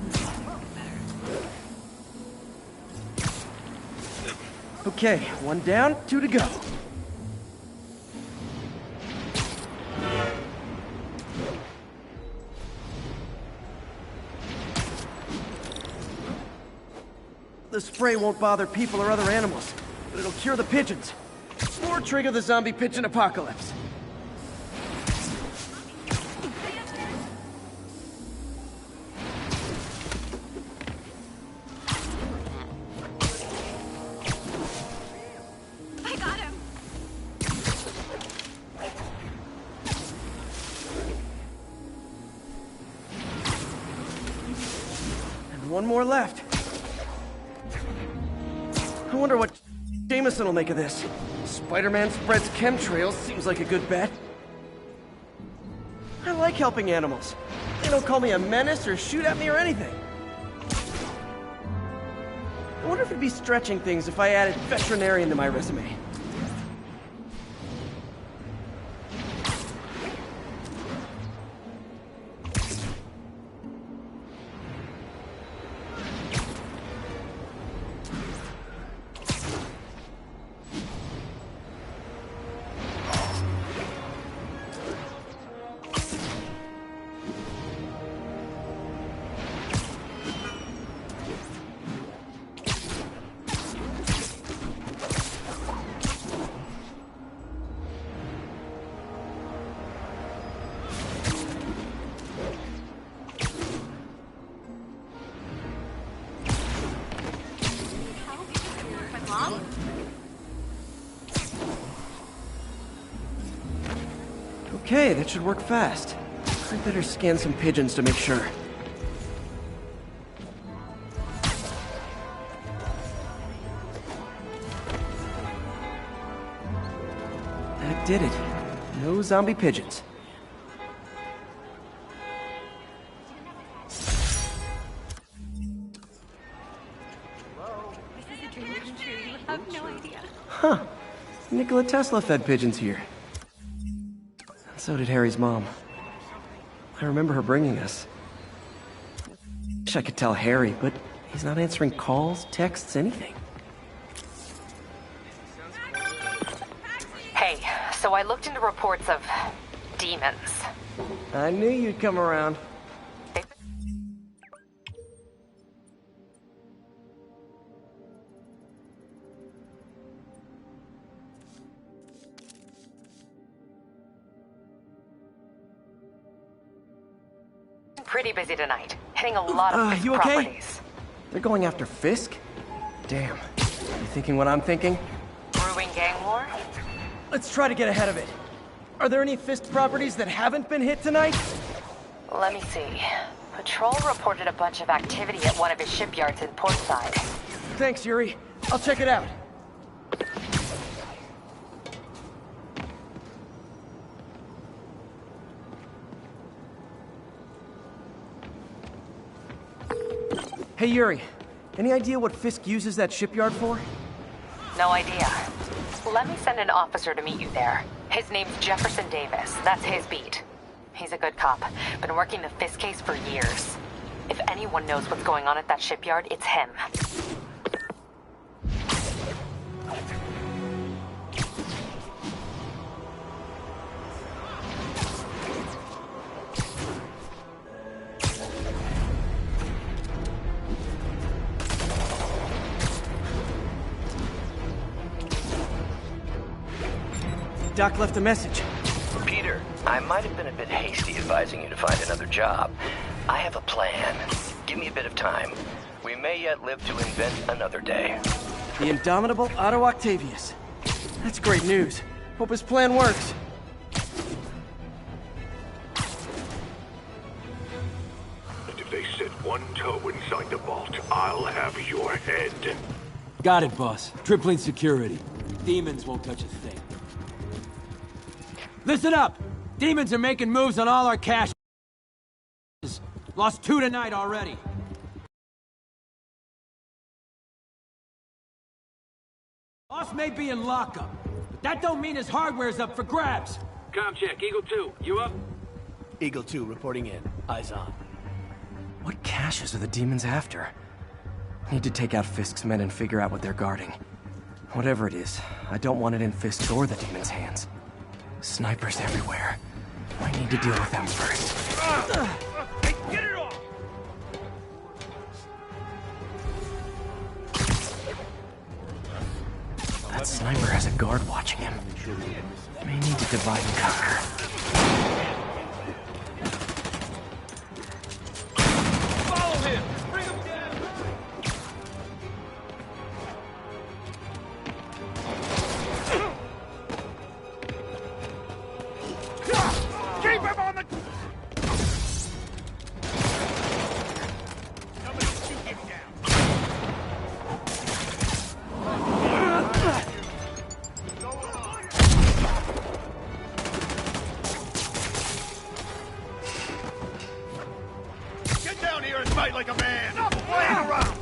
Okay, 1 down, 2 to go. The spray won't bother people or other animals, but it'll cure the pigeons. Or trigger the zombie pigeon apocalypse. I got him. And 1 more left. I wonder what Jameson will make of this. Spider-Man spreads chemtrails, seems like a good bet. I like helping animals. They don't call me a menace or shoot at me or anything. I wonder if it'd be stretching things if I added veterinarian to my resume. Okay, that should work fast. I better scan some pigeons to make sure. That did it. No zombie pigeons. Huh. Nikola Tesla fed pigeons here. So did Harry's mom. I remember her bringing us. Wish I could tell Harry, but he's not answering calls, texts, anything. Hey, so I looked into reports of demons. I knew you'd come around. Pretty busy tonight, hitting a lot of Fisk you okay? properties. They're going after Fisk? Damn. You thinking what I'm thinking? Brewing gang war? Let's try to get ahead of it. Are there any Fisk properties that haven't been hit tonight? Let me see. Patrol reported a bunch of activity at one of his shipyards in Portside. Thanks, Yuri. I'll check it out. Hey, Yuri. Any idea what Fisk uses that shipyard for? No idea. Let me send an officer to meet you there. His name's Jefferson Davis. That's his beat. He's a good cop. Been working the Fisk case for years. If anyone knows what's going on at that shipyard, it's him. Doc left a message. Peter, I might have been a bit hasty advising you to find another job. I have a plan. Give me a bit of time. We may yet live to invent another day. The indomitable Otto Octavius. That's great news. Hope his plan works. And if they set one toe inside the vault, I'll have your head. Got it, boss. Tripling security. Demons won't touch a thing. Listen up! Demons are making moves on all our cash. Lost 2 tonight already. Boss may be in lockup, but that don't mean his hardware's up for grabs. Com check, Eagle 2, you up? Eagle 2 reporting in. Eyes on. What caches are the demons after? Need to take out Fisk's men and figure out what they're guarding. Whatever it is, I don't want it in Fisk's or the demons' hands. Snipers everywhere. I need to deal with them first. Get it off! That sniper has a guard watching him. May need to divide and conquer. Follow him! Bring him down! Keep him on the... Somebody shoot him down. Get down here and fight like a man! Stop playing around!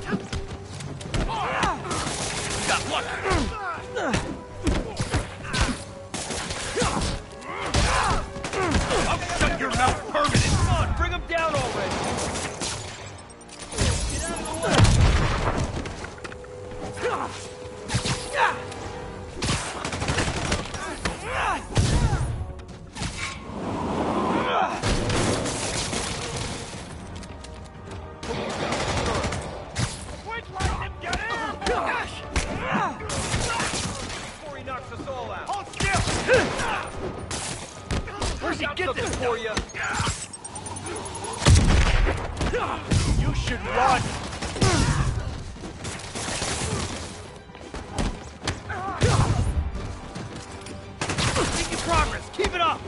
Got lucky! I'll shut your mouth permanent! Come on, bring him down already! Quick, lightning, get him! Before he knocks us all out! Hold still! Where's he get this for you? You should run! Making progress! Keep it up!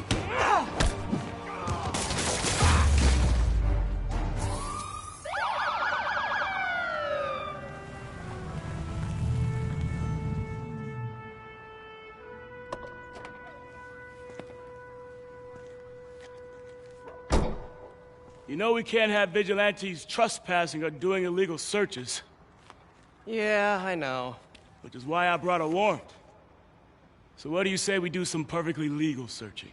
You know we can't have vigilantes trespassing or doing illegal searches. Yeah, I know. Which is why I brought a warrant. So what do you say we do some perfectly legal searching?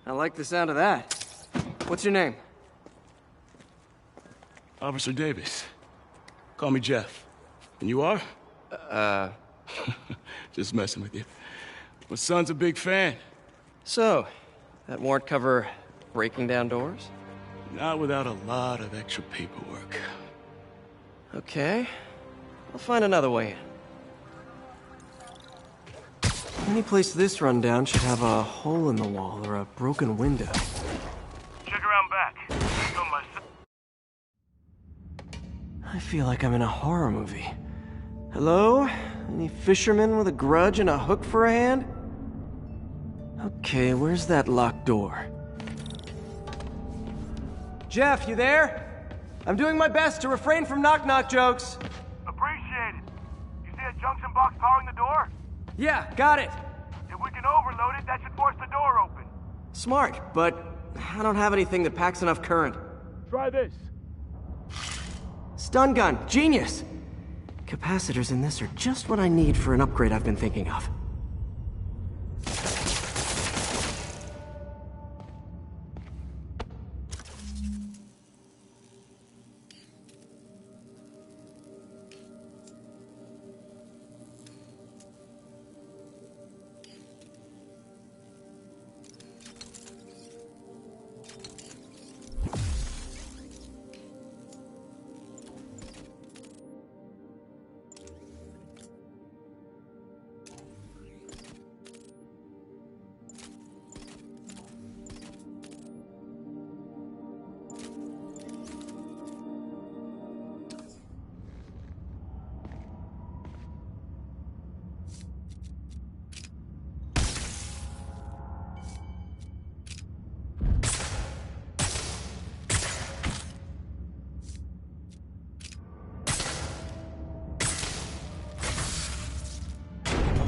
I like the sound of that. What's your name? Officer Davis. Call me Jeff. And you are? Just messing with you. My son's a big fan. So, that warrant cover breaking down doors? Not without a lot of extra paperwork. Okay. I'll find another way in. Any place this rundown should have a hole in the wall or a broken window. Check around back. I feel like I'm in a horror movie. Hello? Any fisherman with a grudge and a hook for a hand? Okay, where's that locked door? Jeff, you there? I'm doing my best to refrain from knock-knock jokes. Appreciate it. You see a junction box powering the door? Yeah, got it. If we can overload it, that should force the door open. Smart, but I don't have anything that packs enough current. Try this. Stun gun, genius! Capacitors in this are just what I need for an upgrade I've been thinking of.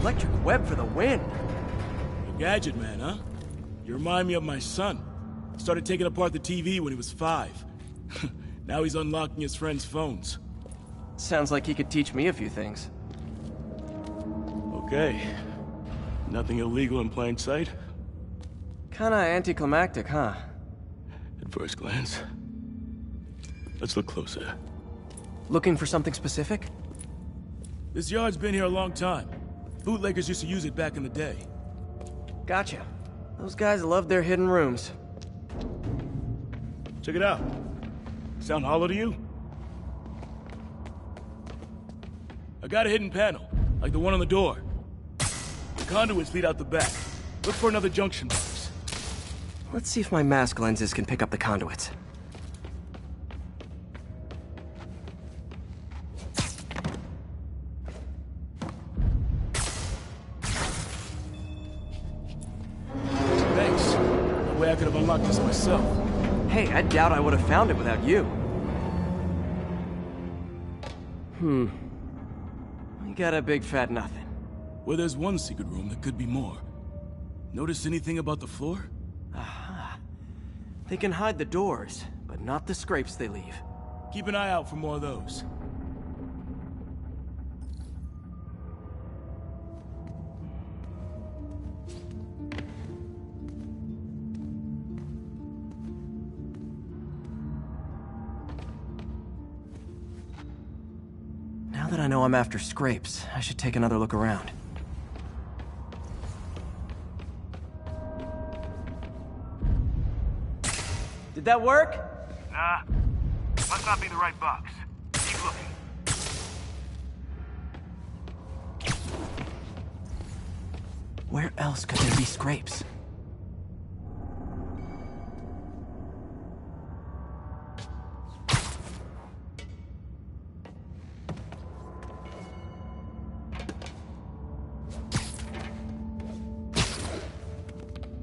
Electric web for the win. A gadget man, huh? You remind me of my son. Started taking apart the TV when he was 5. Now he's unlocking his friends' phones. Sounds like he could teach me a few things. Okay. Nothing illegal in plain sight? Kinda anticlimactic, huh? At first glance. Let's look closer. Looking for something specific? This yard's been here a long time. Bootleggers used to use it back in the day. Gotcha. Those guys loved their hidden rooms. Check it out. Sound hollow to you? I got a hidden panel, like the one on the door. The conduits lead out the back. Look for another junction box. Let's see if my mask lenses can pick up the conduits. Thanks. No way I could have unlocked this myself. Hey, I doubt I would have found it without you. We got a big fat nothing. Well, there's one secret room that could be more. Notice anything about the floor? Aha. They can hide the doors, but not the scrapes they leave. Keep an eye out for more of those. Now that I know I'm after scrapes, I should take another look around. Did that work? Nah. Must not be the right box. Keep looking. Where else could there be scrapes?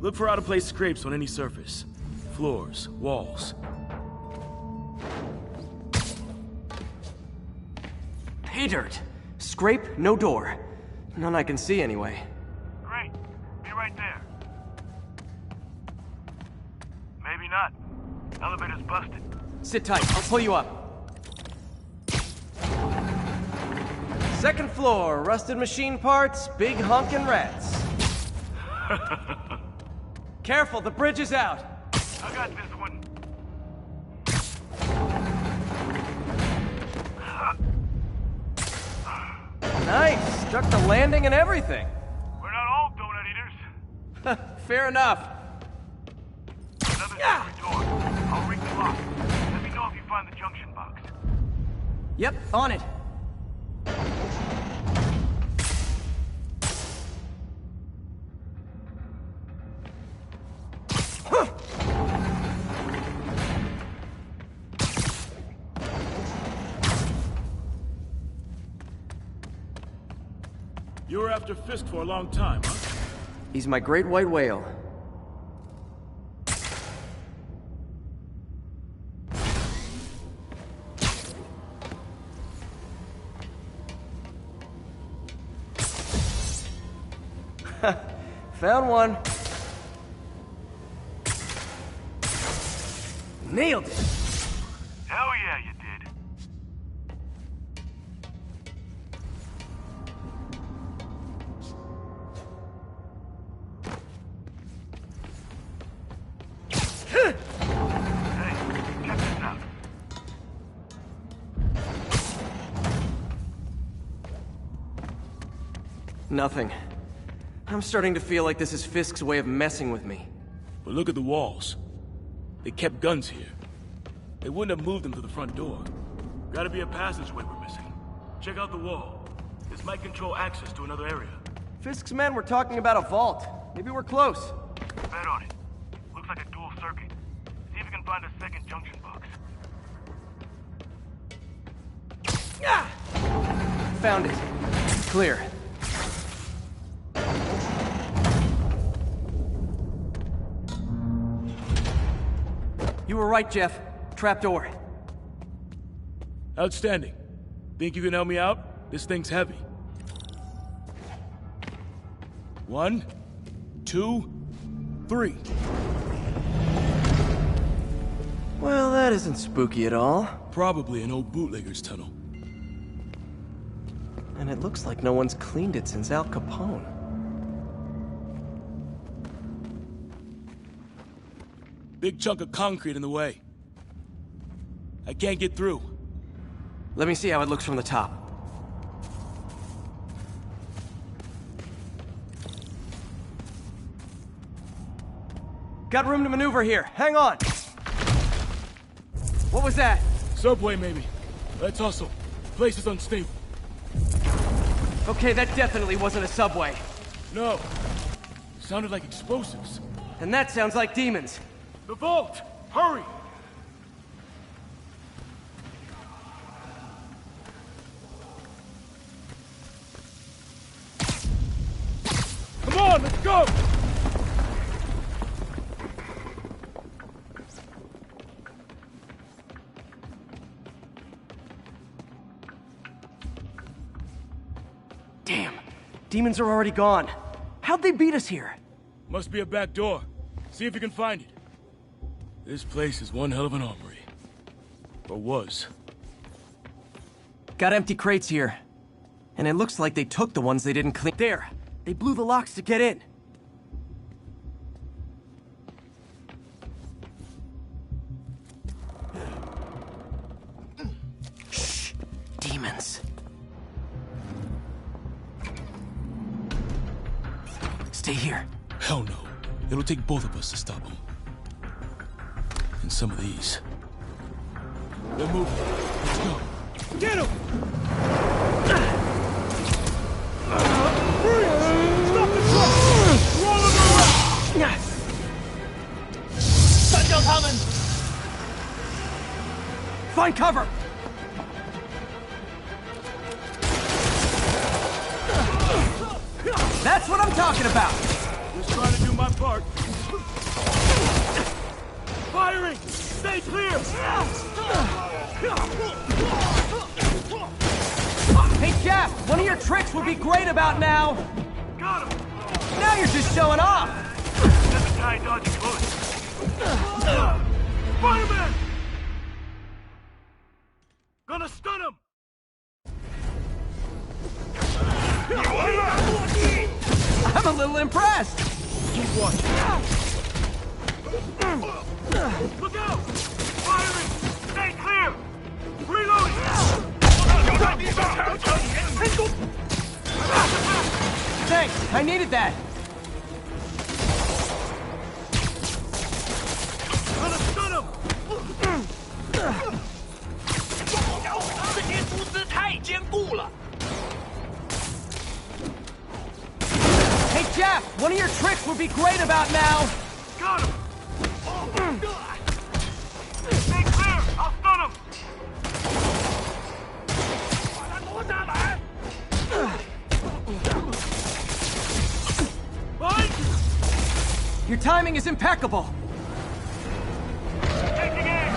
Look for out-of-place scrapes on any surface. Floors, walls. Pay dirt! Scrape, no door. None I can see anyway. Great. Be right there. Maybe not. Elevator's busted. Sit tight, I'll pull you up. Second floor, rusted machine parts, big honkin' rats. Careful, the bridge is out. I got this one. Nice, stuck the landing and everything. We're not all donut eaters. Fair enough. Another secret door. I'll ring the lock. Let me know if you find the junction box. Yep, on it. You were after Fisk for a long time, huh? He's my great white whale. Found one. Nailed it. Hell yeah, you did. Hey, check this out. Nothing. I'm starting to feel like this is Fisk's way of messing with me. But look at the walls. They kept guns here. They wouldn't have moved them to the front door. Gotta be a passageway we're missing. Check out the wall. This might control access to another area. Fisk's men were talking about a vault. Maybe we're close. Bet on it. Looks like a dual circuit. See if you can find a second junction box. Found it. Clear. You were right, Jeff. Trapdoor. Outstanding. Think you can help me out? This thing's heavy. 1, 2, 3. Well, that isn't spooky at all. Probably an old bootlegger's tunnel. And it looks like no one's cleaned it since Al Capone. Big chunk of concrete in the way. I can't get through. Let me see how it looks from the top. Got room to maneuver here. Hang on. What was that? Subway, maybe. Let's hustle. Place is unstable. Okay, that definitely wasn't a subway. No. Sounded like explosives. And that sounds like demons. The vault! Hurry! Come on, let's go! Damn. Demons are already gone. How'd they beat us here? Must be a back door. See if you can find it. This place is one hell of an armory. Or was. Got empty crates here. And it looks like they took the ones they didn't clean. There! They blew the locks to get in. Shh! Demons. Stay here. Hell no. It'll take both of us to stop them. And some of these. They're moving. Let's go. Get him! Freeze! Stop the truck! We're all under arrest! Sundown coming! Find cover! That's what I'm talking about! Just trying to do my part. Firing! Stay clear! Hey, Jeff! One of your tricks would be great about now! Got him! Now you're just showing off! That's a guy dodging bullets. Spider-Man! Gonna stun him! I'm a little impressed! Keep watching. Look out! Firing! Stay clear! Reloading! Thanks, I needed that! Gonna stun him! Hey Jeff, one of your tricks would be great about now! Got him! Stay clear! I'll stun him! Mine! Your timing is impeccable! Taking aim!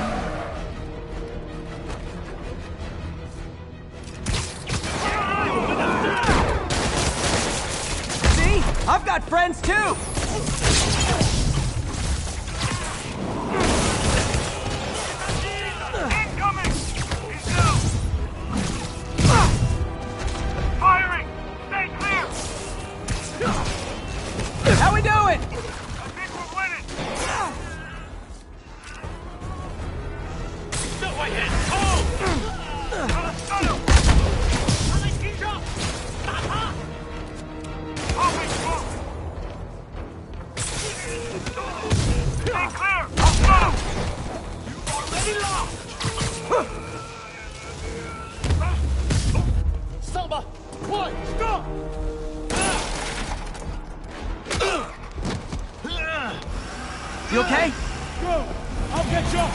See? I've got friends too! Incoming! He's down! Firing! Stay clear! How we doing? I think we're winning! Gonna stun him! Moving, move! Stay clear! I'll stun him! You've already lost! Samba! One! Stop! You okay? Go! I'll get you!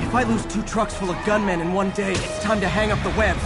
If I lose 2 trucks full of gunmen in one day, it's time to hang up the webs.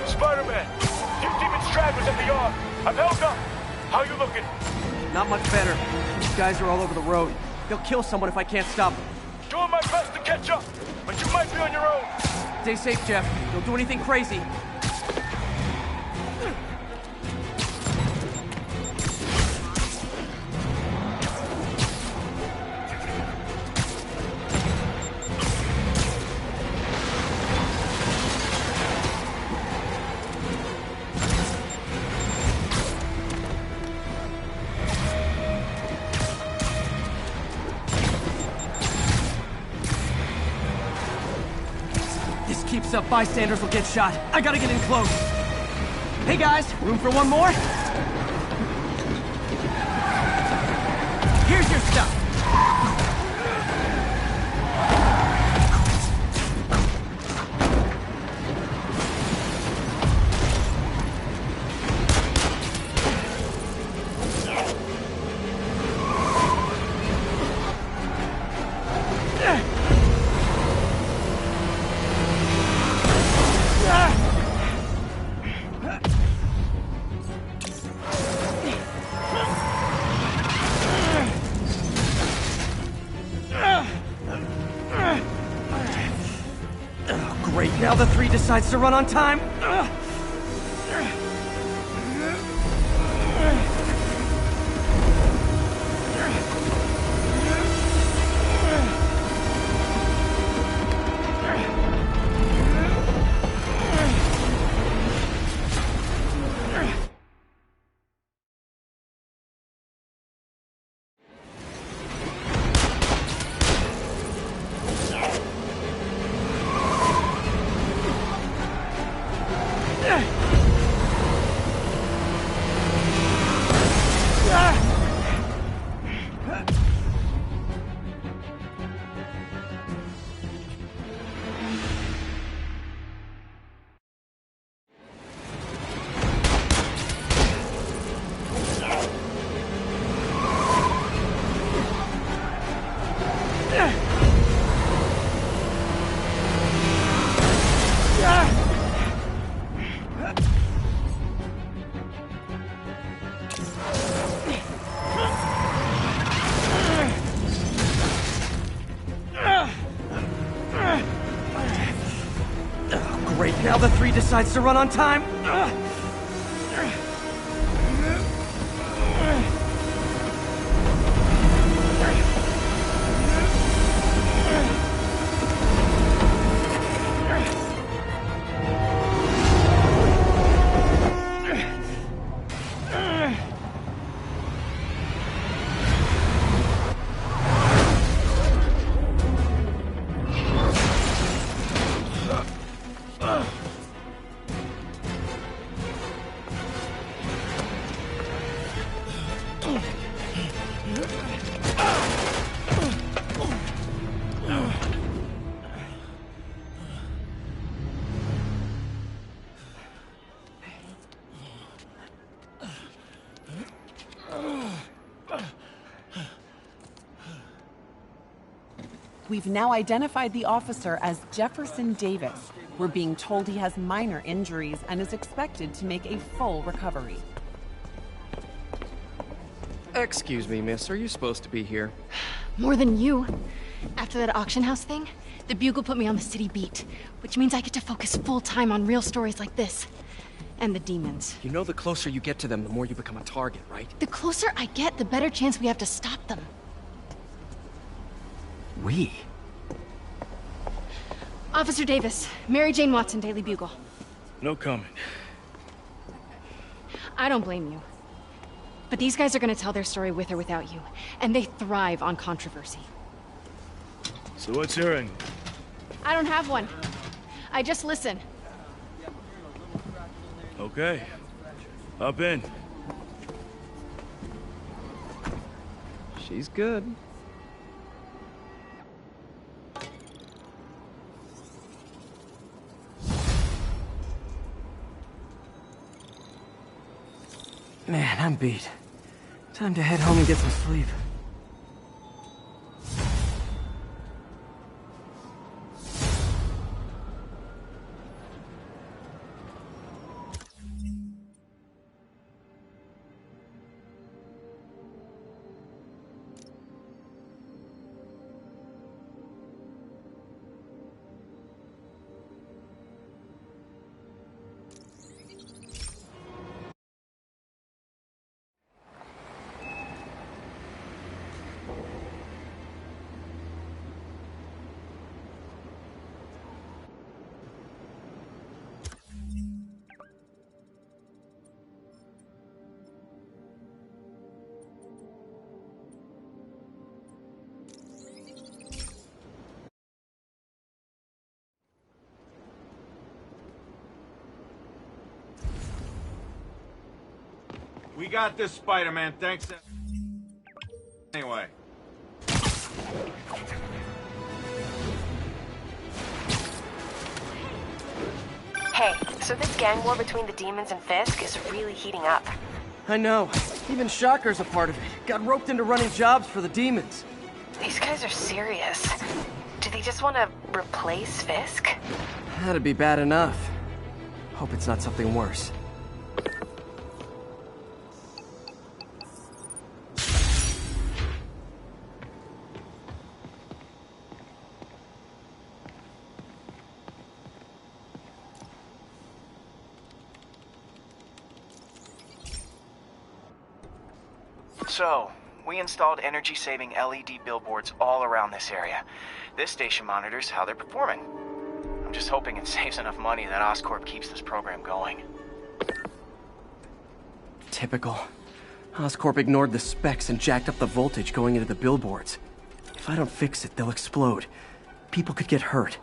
Spider-Man! Few demon stragglers at the yard. I've held up. How you looking? Not much better. These guys are all over the road. They'll kill someone if I can't stop them. Doing my best to catch up, but you might be on your own. Stay safe, Jeff. Don't do anything crazy. This keeps up, bystanders will get shot. I gotta get in close. Hey guys, room for one more? Here's your stuff. Great, now the 3 decides to run on time. Now the 3 decides to run on time. We've now identified the officer as Jefferson Davis. We're being told he has minor injuries and is expected to make a full recovery. Excuse me, miss. Are you supposed to be here? More than you. After that auction house thing, the Bugle put me on the city beat, which means I get to focus full-time on real stories like this. And the demons. You know the closer you get to them, the more you become a target, right? The closer I get, the better chance we have to stop them. We? Officer Davis, Mary Jane Watson, Daily Bugle. No comment. I don't blame you. But these guys are gonna tell their story with or without you, and they thrive on controversy. So what's your angle? I don't have one. I just listen. Okay. Hop in. She's good. Man, I'm beat. Time to head home and get some sleep. We got this, Spider-Man, thanks. Anyway. Hey, so this gang war between the demons and Fisk is really heating up. I know. Even Shocker's a part of it. Got roped into running jobs for the demons. These guys are serious. Do they just want to replace Fisk? That'd be bad enough. Hope it's not something worse. So, we installed energy-saving LED billboards all around this area. This station monitors how they're performing. I'm just hoping it saves enough money that Oscorp keeps this program going. Typical. Oscorp ignored the specs and jacked up the voltage going into the billboards. If I don't fix it, they'll explode. People could get hurt.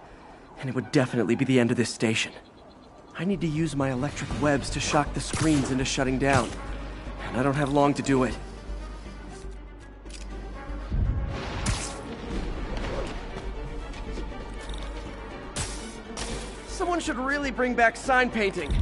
And it would definitely be the end of this station. I need to use my electric webs to shock the screens into shutting down. And I don't have long to do it. Someone should really bring back sign painting.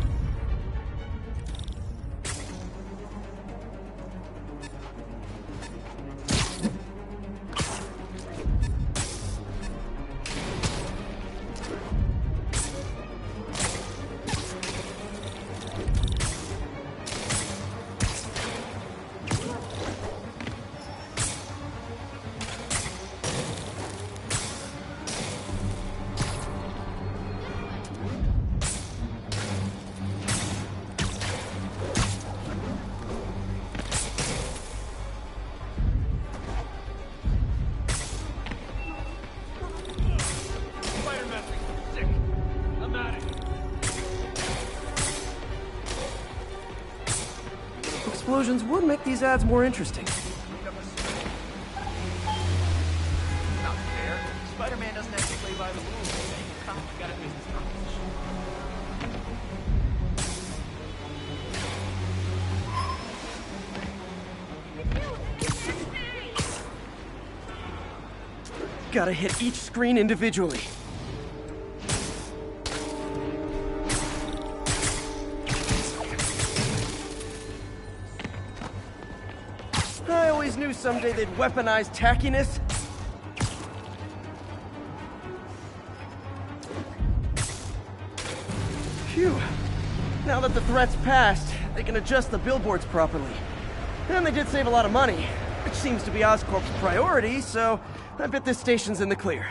explosions would make these ads more interesting. Not fair. Spider-Man doesn't have to play by the rules. Cops got a business proposition. Gotta hit each screen individually. I always knew someday they'd weaponize tackiness. Phew. Now that the threat's passed, they can adjust the billboards properly. And they did save a lot of money, which seems to be Oscorp's priority, so I bet this station's in the clear.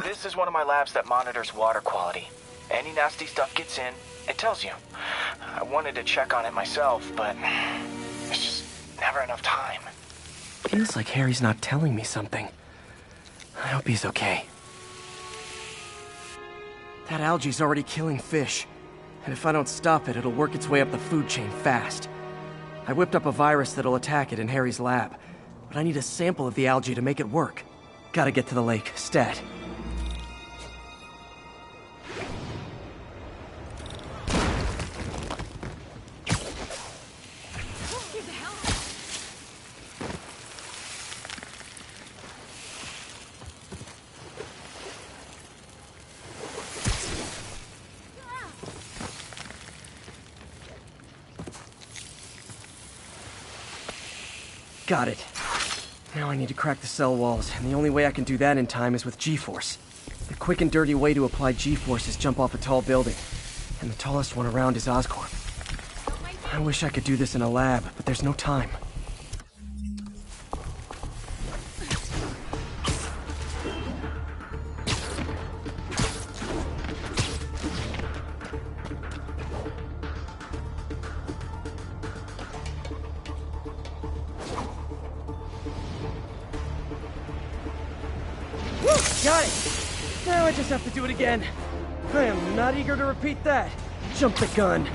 This is one of my labs that monitors water quality. Any nasty stuff gets in, it tells you. I wanted to check on it myself, but there's just never enough time. Feels like Harry's not telling me something. I hope he's okay. That algae's already killing fish. And if I don't stop it, it'll work its way up the food chain fast. I whipped up a virus that'll attack it in Harry's lab, but I need a sample of the algae to make it work. Gotta get to the lake, stat. Got it. Now I need to crack the cell walls, and the only way I can do that in time is with G-Force. The quick and dirty way to apply G-Force is jump off a tall building, and the tallest one around is Oscorp. I wish I could do this in a lab, but there's no time. Got it! Now I just have to do it again. I am not eager to repeat that. Jump the gun.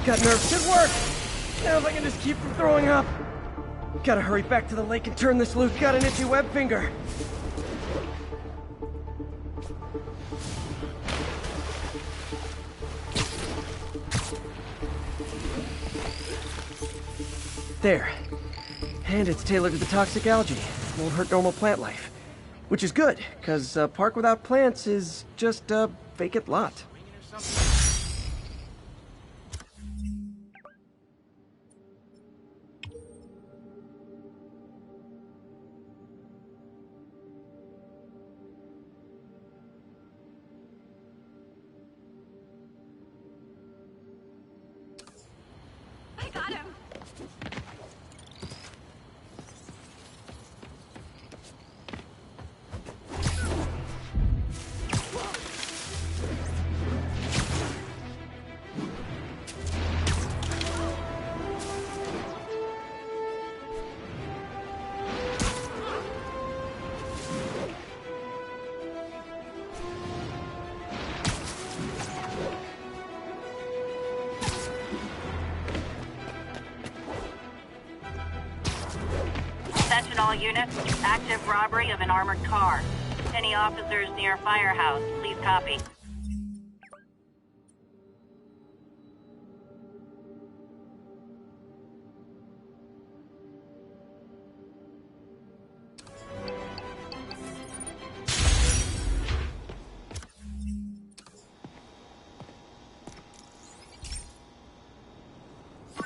Got nerves at work! Now if I can just keep from throwing up. Gotta hurry back to the lake and turn this loose. Got an itchy web finger. There. And it's tailored to the toxic algae. Won't hurt normal plant life. Which is good, because a park without plants is just a vacant lot. I got him. Attention all units. Active robbery of an armored car. Any officers near Firehouse, please copy.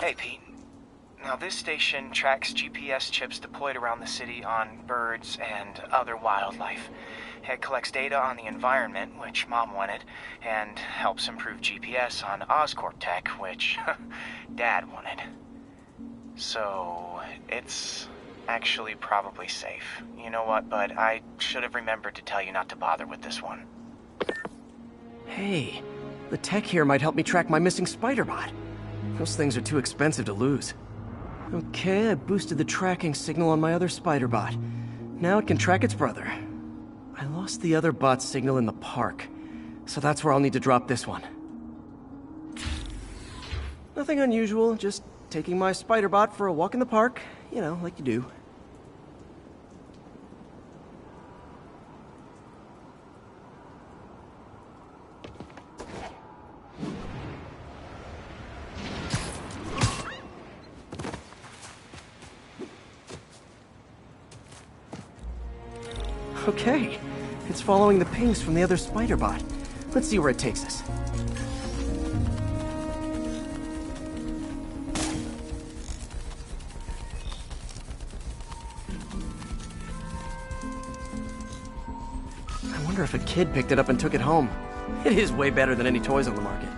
Hey, Pete. Now, this station tracks GPS chips deployed around the city on birds and other wildlife. It collects data on the environment, which Mom wanted, and helps improve GPS on Oscorp tech, which Dad wanted. So, it's actually probably safe. You know what, bud? I should have remembered to tell you not to bother with this one. Hey, the tech here might help me track my missing spider bot. Those things are too expensive to lose. Okay, I boosted the tracking signal on my other spider bot. Now it can track its brother. I lost the other bot's signal in the park, so that's where I'll need to drop this one. Nothing unusual, just taking my spider bot for a walk in the park, you know, like you do. Okay, it's following the pings from the other spider bot. Let's see where it takes us. I wonder if a kid picked it up and took it home. It is way better than any toys on the market.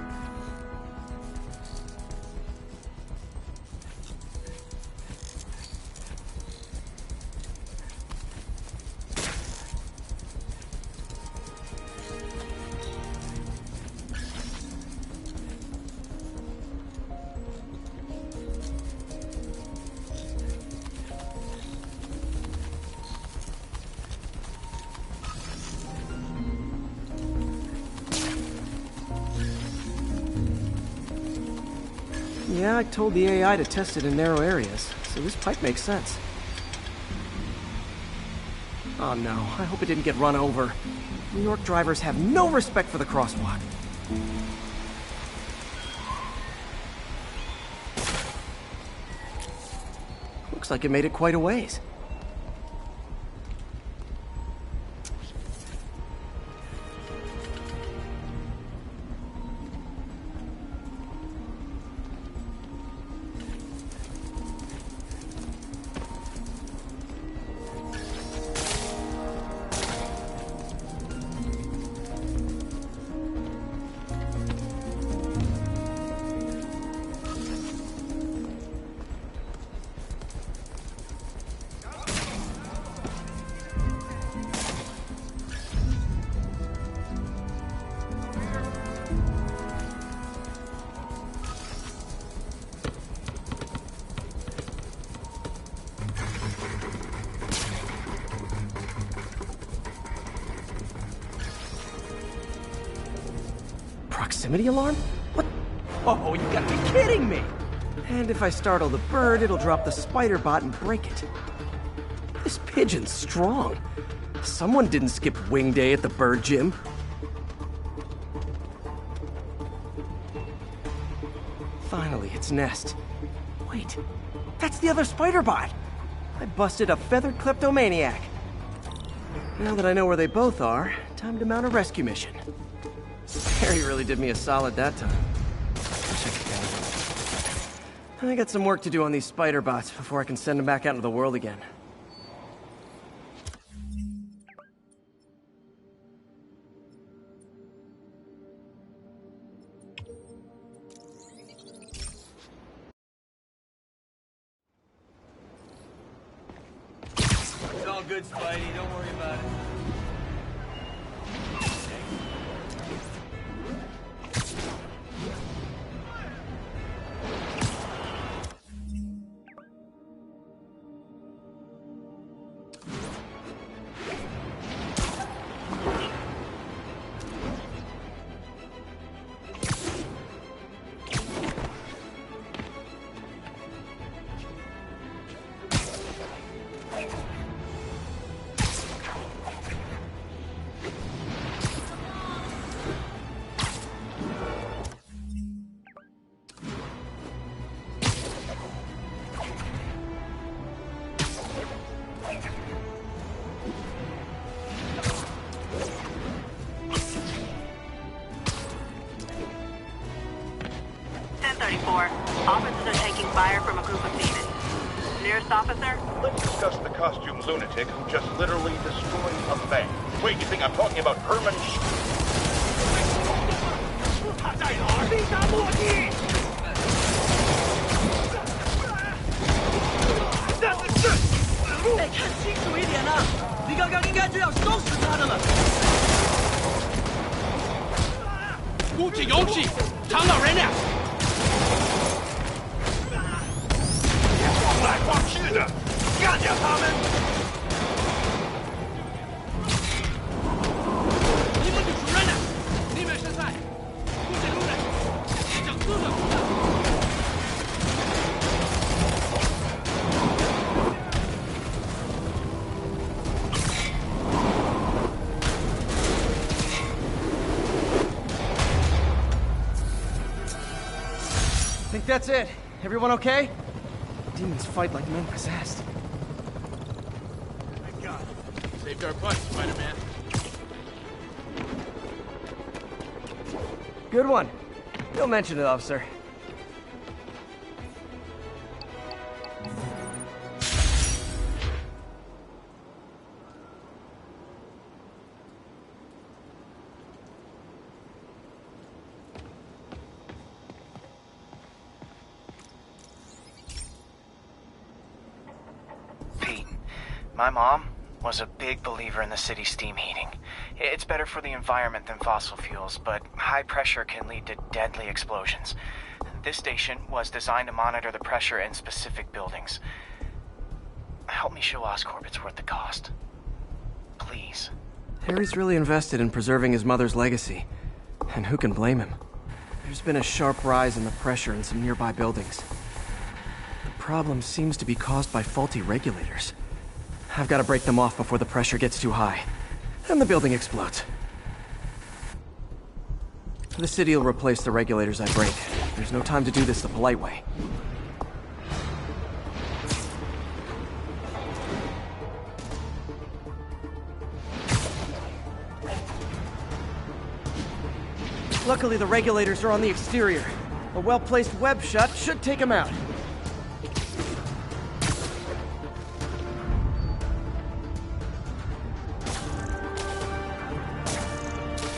Yeah, I told the AI to test it in narrow areas, so this pipe makes sense. Oh no, I hope it didn't get run over. New York drivers have no respect for the crosswalk. Looks like it made it quite a ways. Proximity alarm? What? Oh, you gotta be kidding me! And if I startle the bird, it'll drop the spider bot and break it. This pigeon's strong. Someone didn't skip wing day at the bird gym. Finally, its nest. Wait, that's the other spider bot! I busted a feathered kleptomaniac. Now that I know where they both are, time to mount a rescue mission. Harry really did me a solid that time. Wish I could thank him. I got some work to do on these spider bots before I can send them back out into the world again. It's all good, Spidey. Don't worry about it. Officers are taking fire from a group of demons. Nearest officer? Let's discuss the costume lunatic who just literally destroyed a bank. Wait, you think I'm talking about Herman Think that's it. Everyone okay? Demons fight like men possessed. Thank God. Saved our butt, Spider-Man. Good one. Don't mention it, officer. My mom was a big believer in the city's steam heating. It's better for the environment than fossil fuels, but high pressure can lead to deadly explosions. This station was designed to monitor the pressure in specific buildings. Help me show Oscorp it's worth the cost. Please. Harry's really invested in preserving his mother's legacy. And who can blame him? There's been a sharp rise in the pressure in some nearby buildings. The problem seems to be caused by faulty regulators. I've got to break them off before the pressure gets too high. And the building explodes. The city will replace the regulators I break. There's no time to do this the polite way. Luckily, the regulators are on the exterior. A well-placed web shut should take them out.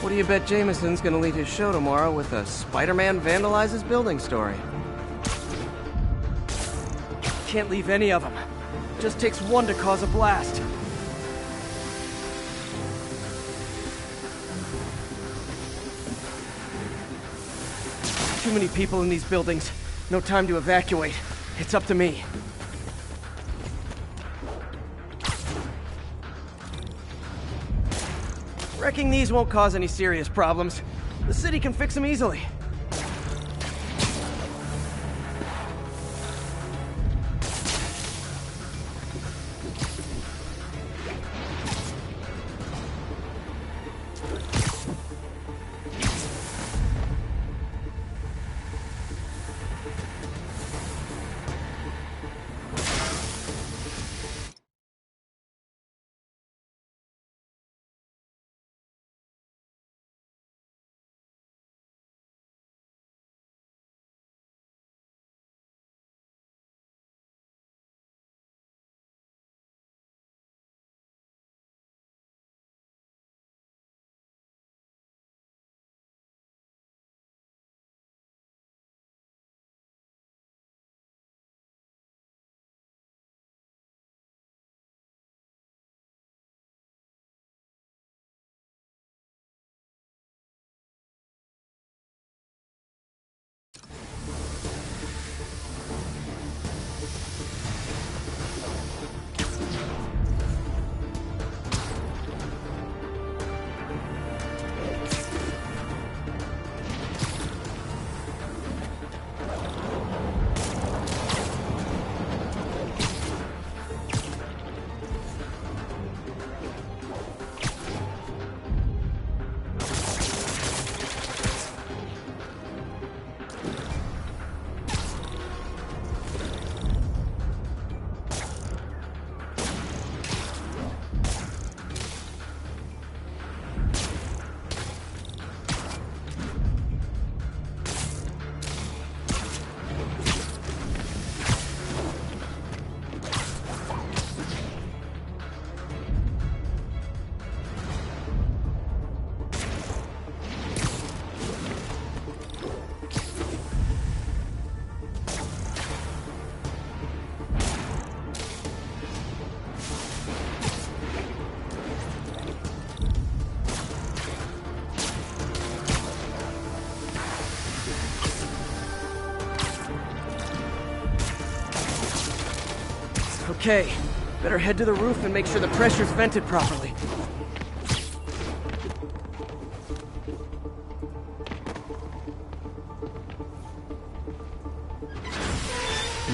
What do you bet Jameson's gonna lead his show tomorrow with a Spider-Man vandalizes building story? Can't leave any of them. Just takes one to cause a blast. Too many people in these buildings. No time to evacuate. It's up to me. Wrecking these won't cause any serious problems. The city can fix them easily. Okay, better head to the roof and make sure the pressure's vented properly.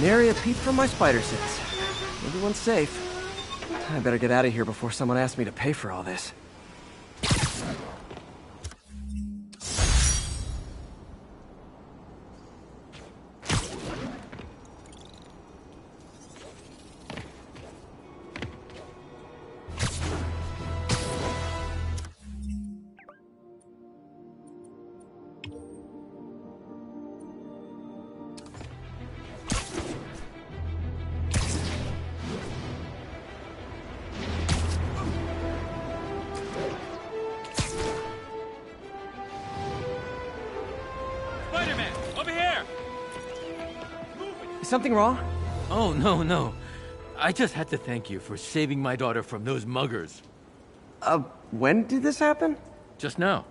Nary a peep from my spider sense. Everyone's safe. I better get out of here before someone asks me to pay for all this. Is something wrong? Oh, no. I just had to thank you for saving my daughter from those muggers. When did this happen? Just now.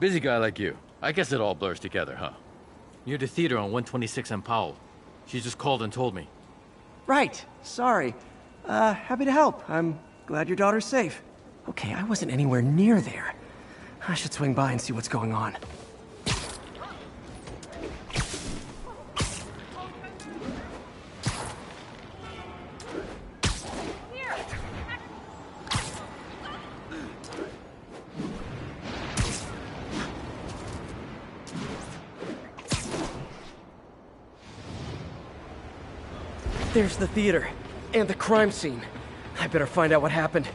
Busy guy like you. I guess it all blurs together, huh? Near the theater on 126 and Powell. She just called and told me. Right. Sorry. Happy to help. I'm glad your daughter's safe. Okay, I wasn't anywhere near there. I should swing by and see what's going on. There's the theater, and the crime scene. I better find out what happened.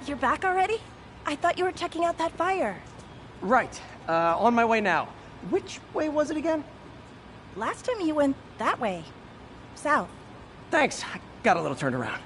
You're back already? I thought you were checking out that fire. Right. On my way now. Which way was it again? Last time you went that way. South. Thanks. I got a little turned around.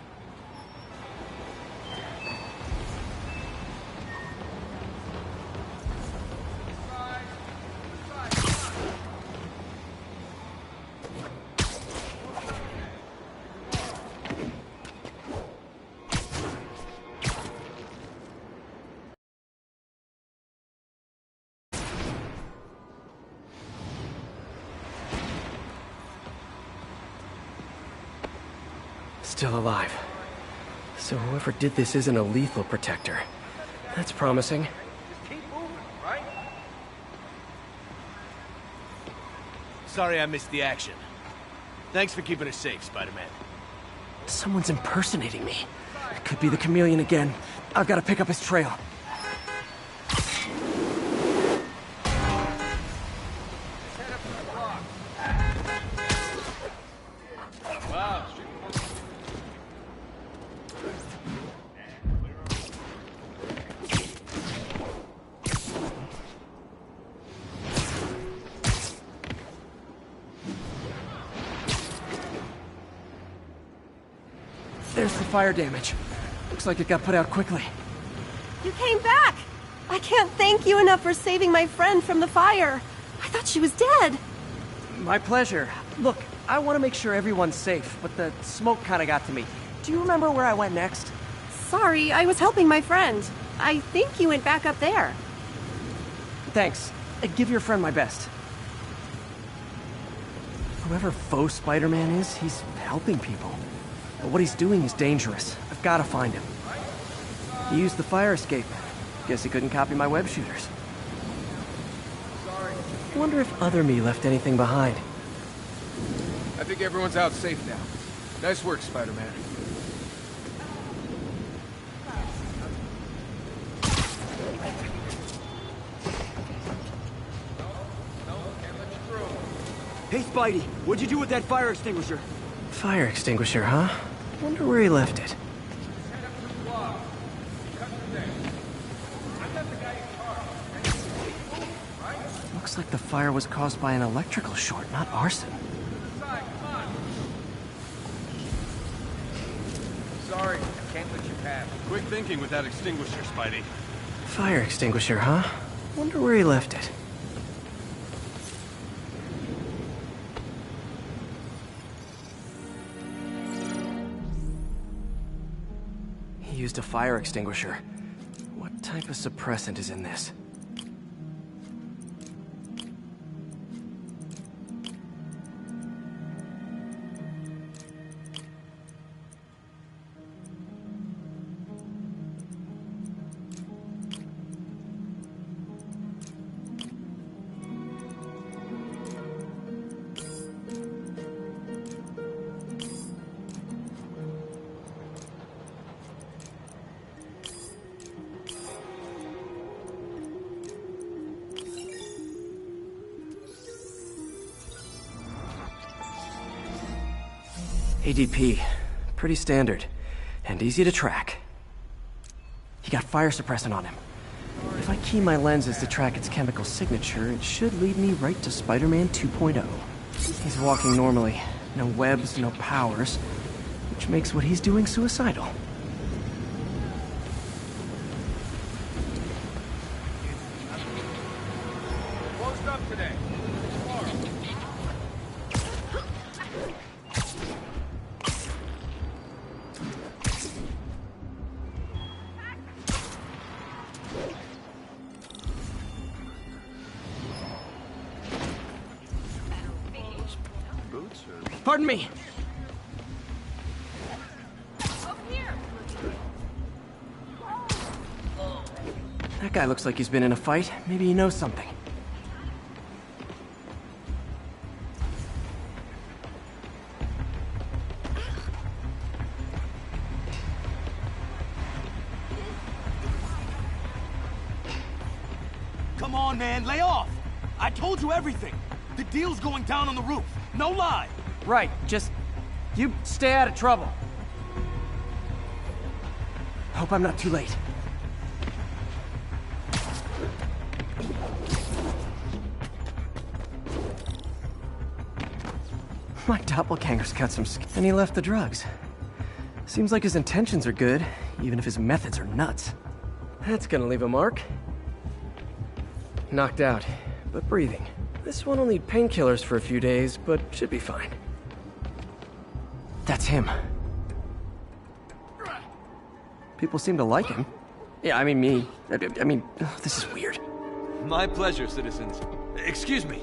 Still alive. So whoever did this isn't a lethal protector. That's promising. Sorry I missed the action. Thanks for keeping us safe, Spider-Man. Someone's impersonating me. It could be the chameleon again. I've got to pick up his trail. There's the fire damage. Looks like it got put out quickly. You came back! I can't thank you enough for saving my friend from the fire. I thought she was dead. My pleasure. Look, I want to make sure everyone's safe, but the smoke kind of got to me. Do you remember where I went next? Sorry, I was helping my friend. I think you went back up there. Thanks. Give your friend my best. Whoever faux Spider-Man is, he's helping people. But what he's doing is dangerous. I've got to find him. He used the fire escape. Guess he couldn't copy my web shooters. Sorry. Wonder if other me left anything behind. I think everyone's out safe now. Nice work, Spider-Man. Hey, Spidey, what'd you do with that fire extinguisher? Fire extinguisher, huh? Wonder where he left it. Looks like the fire was caused by an electrical short, not arson. Sorry, I can't let you pass. Quick thinking with that extinguisher, Spidey. Fire extinguisher, huh? Wonder where he left it. He used a fire extinguisher. What type of suppressant is in this? ADP. Pretty standard. And easy to track. He got fire suppressant on him. If I key my lenses to track its chemical signature, it should lead me right to Spider-Man 2.0. He's walking normally. No webs, no powers. Which makes what he's doing suicidal. Closed up today. Pardon me. That guy looks like he's been in a fight. Maybe he knows something. Come on, man, lay off! I told you everything. The deal's going down on the roof. No lie. Right, just... you stay out of trouble. Hope I'm not too late. My doppelganger's got some skin, and he left the drugs. Seems like his intentions are good, even if his methods are nuts. That's gonna leave a mark. Knocked out, but breathing. This one will need painkillers for a few days, but should be fine. That's him. People seem to like him. Yeah, I mean me. I mean, this is weird. My pleasure, citizens. Excuse me.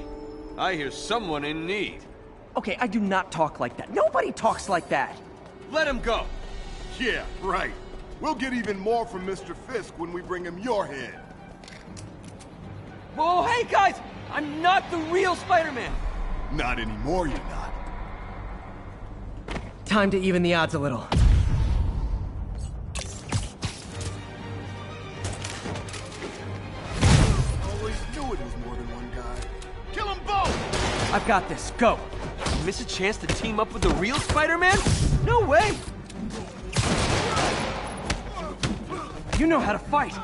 I hear someone in need. Okay, I do not talk like that. Nobody talks like that. Let him go. Yeah, right. We'll get even more from Mr. Fisk when we bring him your head. Whoa, hey guys! I'm not the real Spider-Man! Not anymore, you're not. Time to even the odds a little. Always knew it was more than one guy. Kill them both! I've got this. Go! Miss a chance to team up with the real Spider-Man? No way! You know how to fight.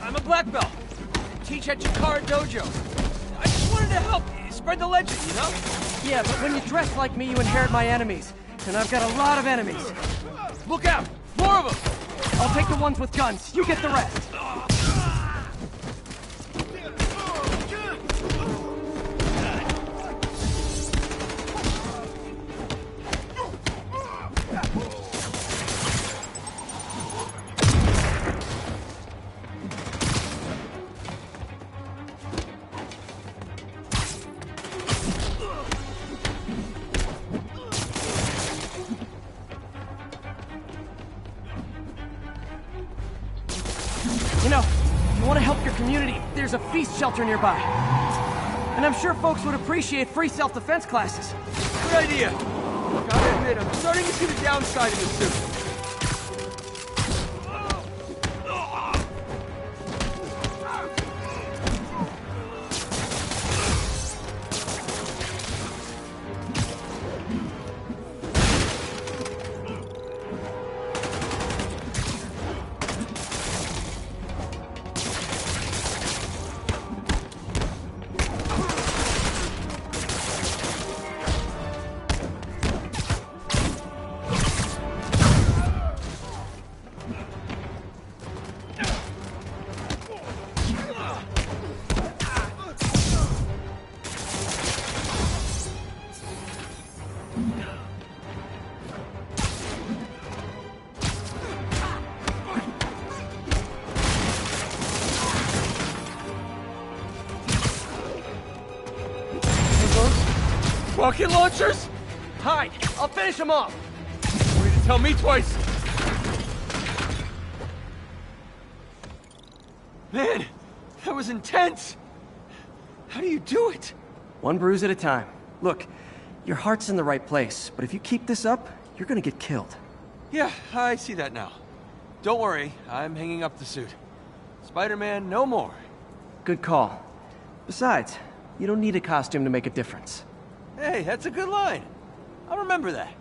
I'm a black belt. Teach at Chikara Dojo. I just wanted to help spread the legend, you know? Yeah, but when you dress like me, you inherit my enemies. And I've got a lot of enemies. Look out! More of them! I'll take the ones with guns. You get the rest. You know, if you want to help your community, there's a feast shelter nearby. And I'm sure folks would appreciate free self-defense classes. Good idea. Gotta admit, I'm starting to see the downside of this suit. Rocket launchers? Hide! I'll finish them off! Way to tell me twice! Man, that was intense! How do you do it? One bruise at a time. Look, your heart's in the right place, but if you keep this up, you're gonna get killed. Yeah, I see that now. Don't worry, I'm hanging up the suit. Spider-Man, no more. Good call. Besides, you don't need a costume to make a difference. Hey, that's a good line. I'll remember that.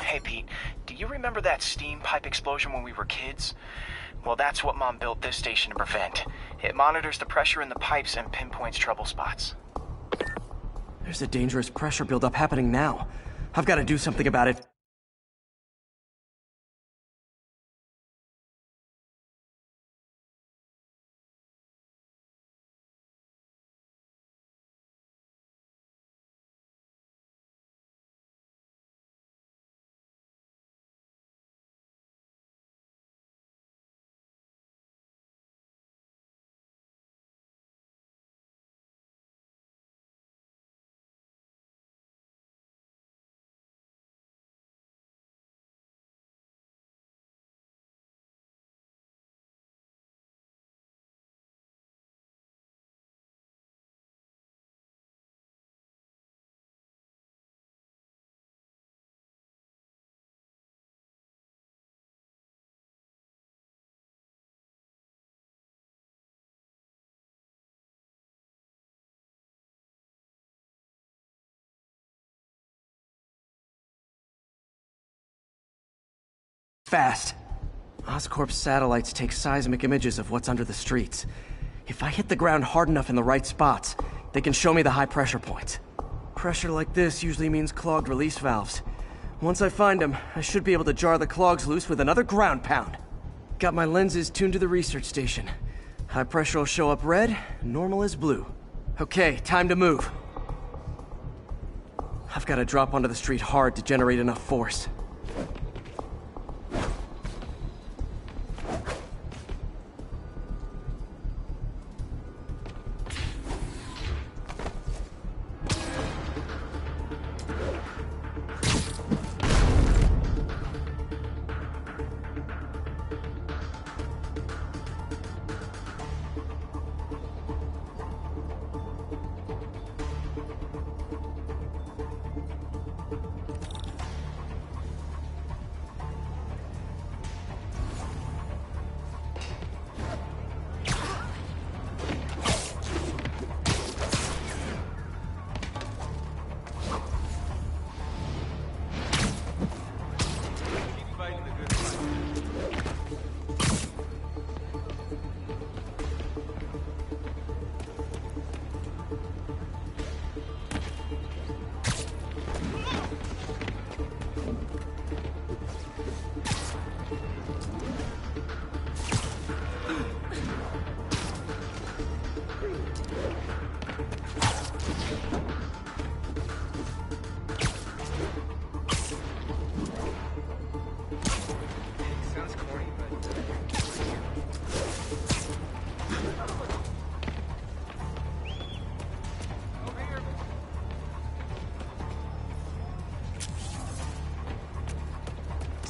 Hey, Pete, do you remember that steam pipe explosion when we were kids? Well, that's what Mom built this station to prevent. It monitors the pressure in the pipes and pinpoints trouble spots. There's a dangerous pressure buildup happening now. I've got to do something about it. Fast. Oscorp's satellites take seismic images of what's under the streets. If I hit the ground hard enough in the right spots, they can show me the high pressure points. Pressure like this usually means clogged release valves. Once I find them, I should be able to jar the clogs loose with another ground pound. Got my lenses tuned to the research station. High pressure will show up red, normal is blue. Okay, time to move. I've got to drop onto the street hard to generate enough force.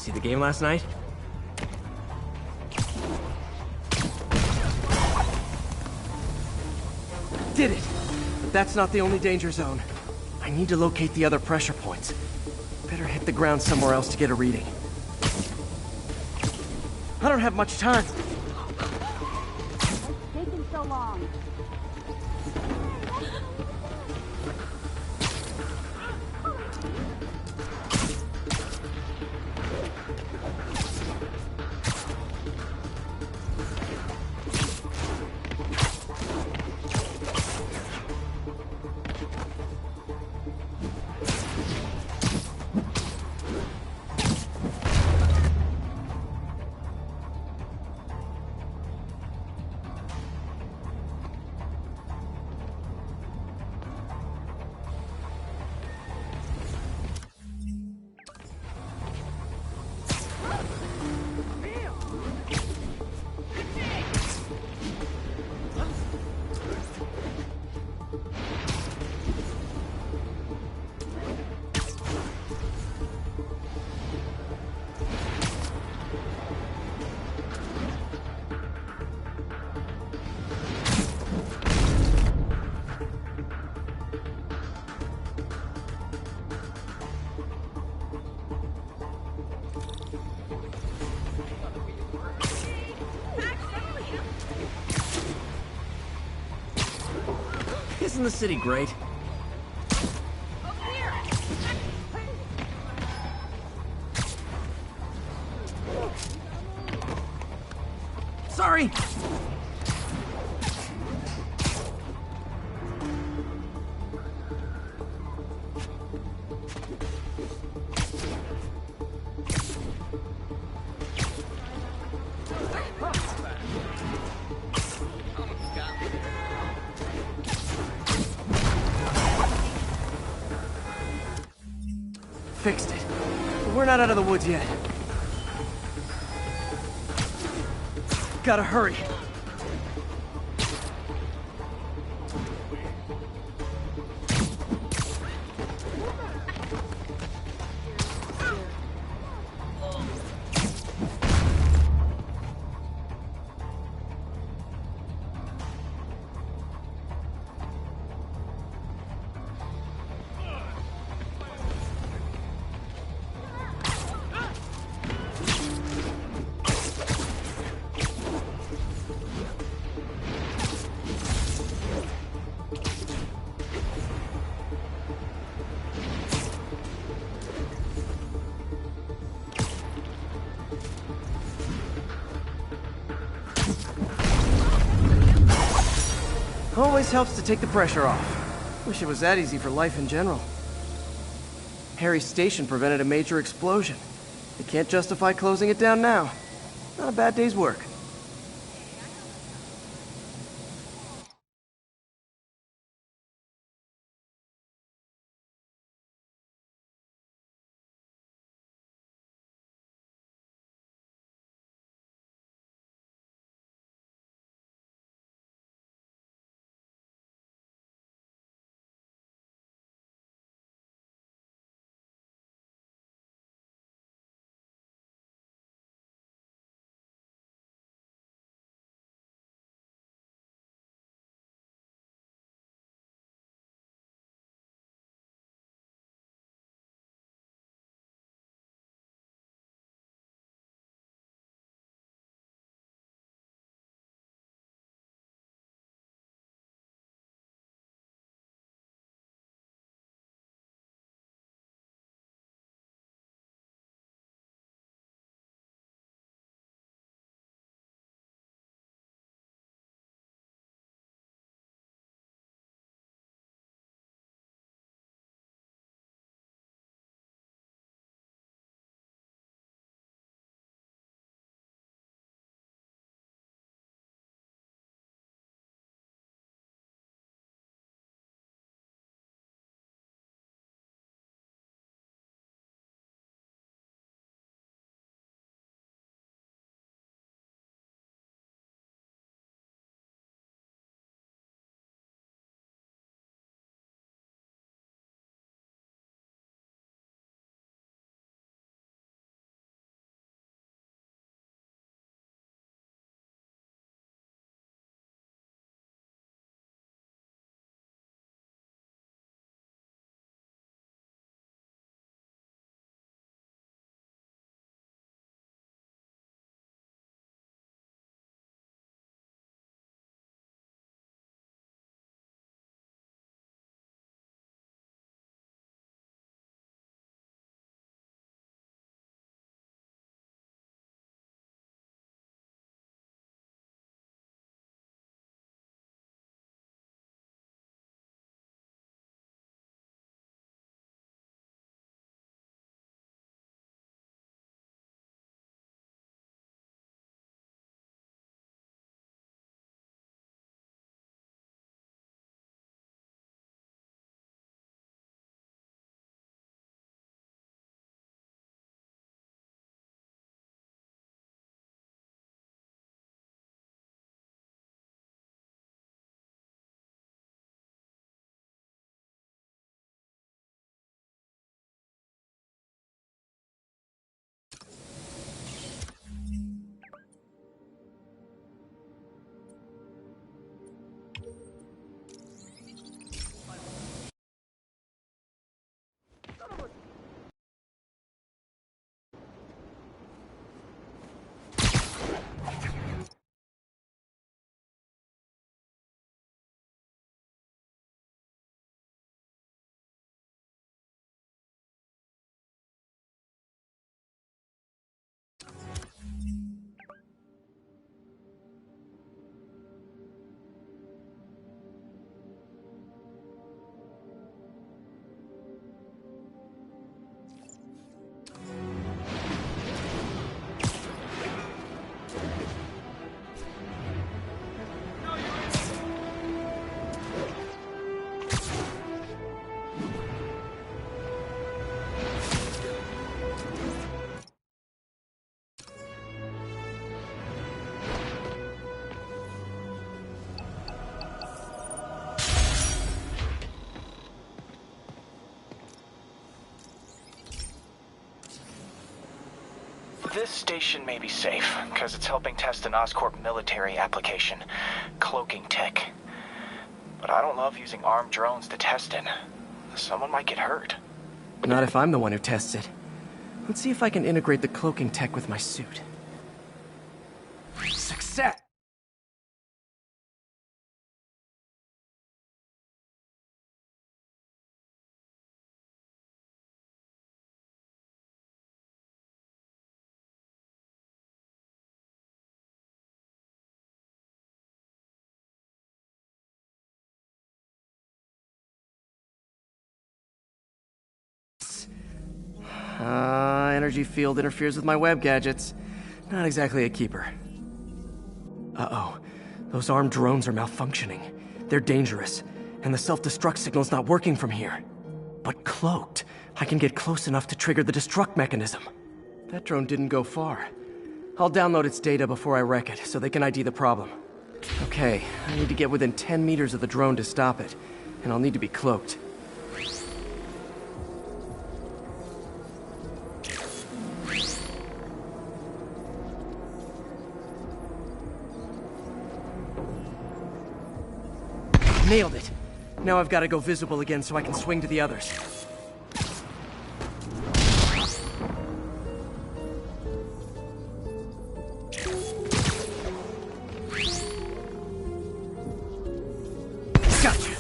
See the game last night? Did it! But that's not the only danger zone. I need to locate the other pressure points. Better hit the ground somewhere else to get a reading. I don't have much time. What's taking so long? Isn't the city great? Sorry! Fixed it. But we're not out of the woods yet. Gotta hurry. Always helps to take the pressure off. Wish it was that easy for life in general. Harry's station prevented a major explosion. They can't justify closing it down now. Not a bad day's work. This station may be safe, because it's helping test an Oscorp military application, cloaking tech. But I don't love using armed drones to test it. Someone might get hurt. Not if I'm the one who tests it. Let's see if I can integrate the cloaking tech with my suit. Success! Energy field interferes with my web gadgets. Not exactly a keeper. Uh-oh. Those armed drones are malfunctioning. They're dangerous, and the self-destruct signal's not working from here. But cloaked, I can get close enough to trigger the destruct mechanism. That drone didn't go far. I'll download its data before I wreck it, so they can ID the problem. Okay, I need to get within 10 meters of the drone to stop it, and I'll need to be cloaked. Nailed it. Now I've got to go visible again so I can swing to the others. Gotcha.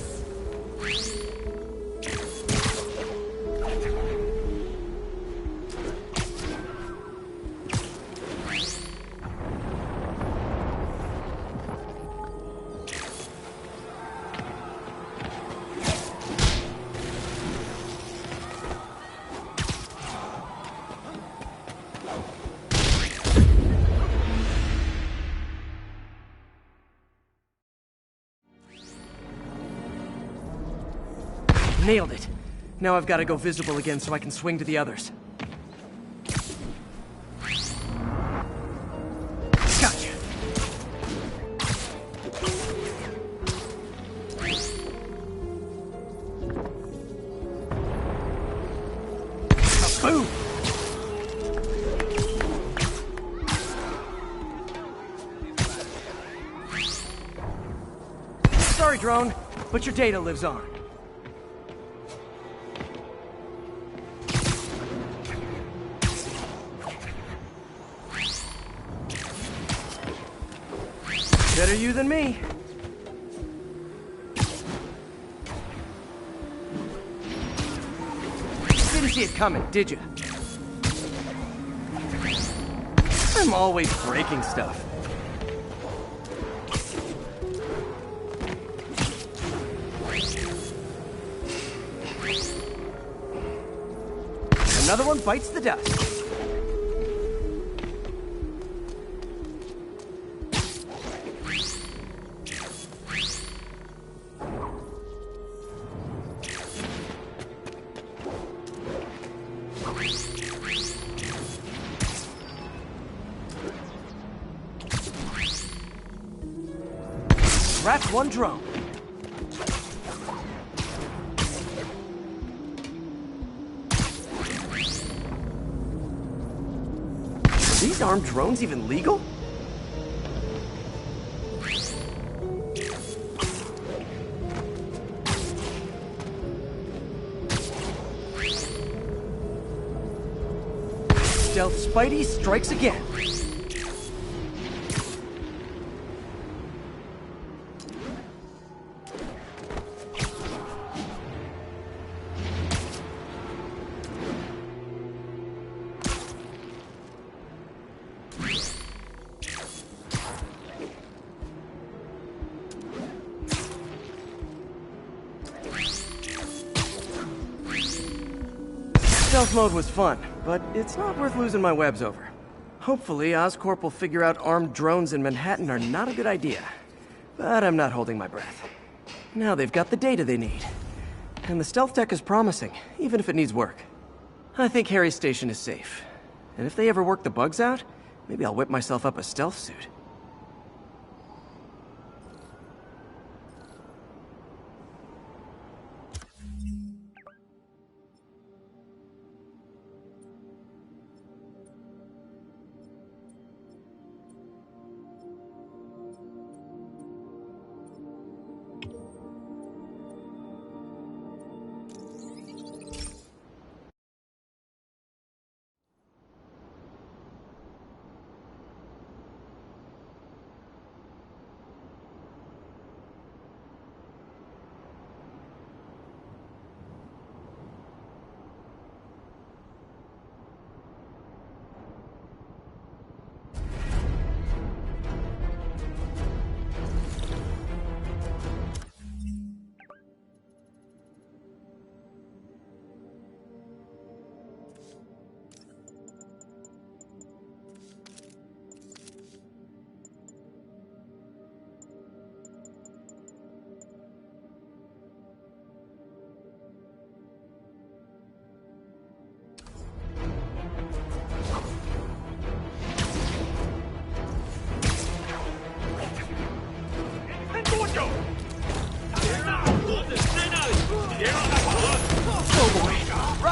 Nailed it. Now I've got to go visible again so I can swing to the others. Gotcha. Boom! Sorry, drone, but your data lives on. Better you than me. Didn't see it coming, did you? I'm always breaking stuff. Another one bites the dust. That's one drone. Are these armed drones even legal? Stealth Spidey strikes again. Stealth mode was fun, but it's not worth losing my webs over. Hopefully, Oscorp will figure out armed drones in Manhattan are not a good idea. But I'm not holding my breath. Now they've got the data they need. And the stealth tech is promising, even if it needs work. I think Harry's station is safe. And if they ever work the bugs out, maybe I'll whip myself up a stealth suit.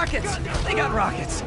Rockets! They got rockets!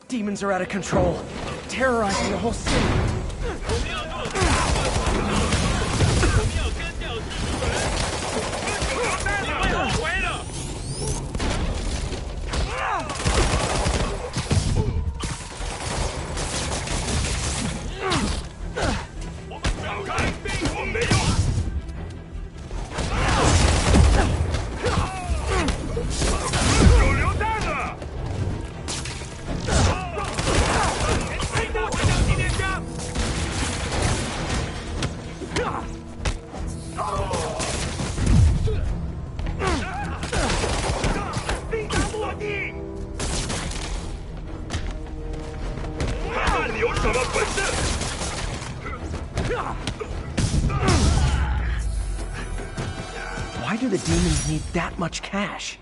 Demons are out of control, terrorizing the whole city. Why do the demons need that much cash?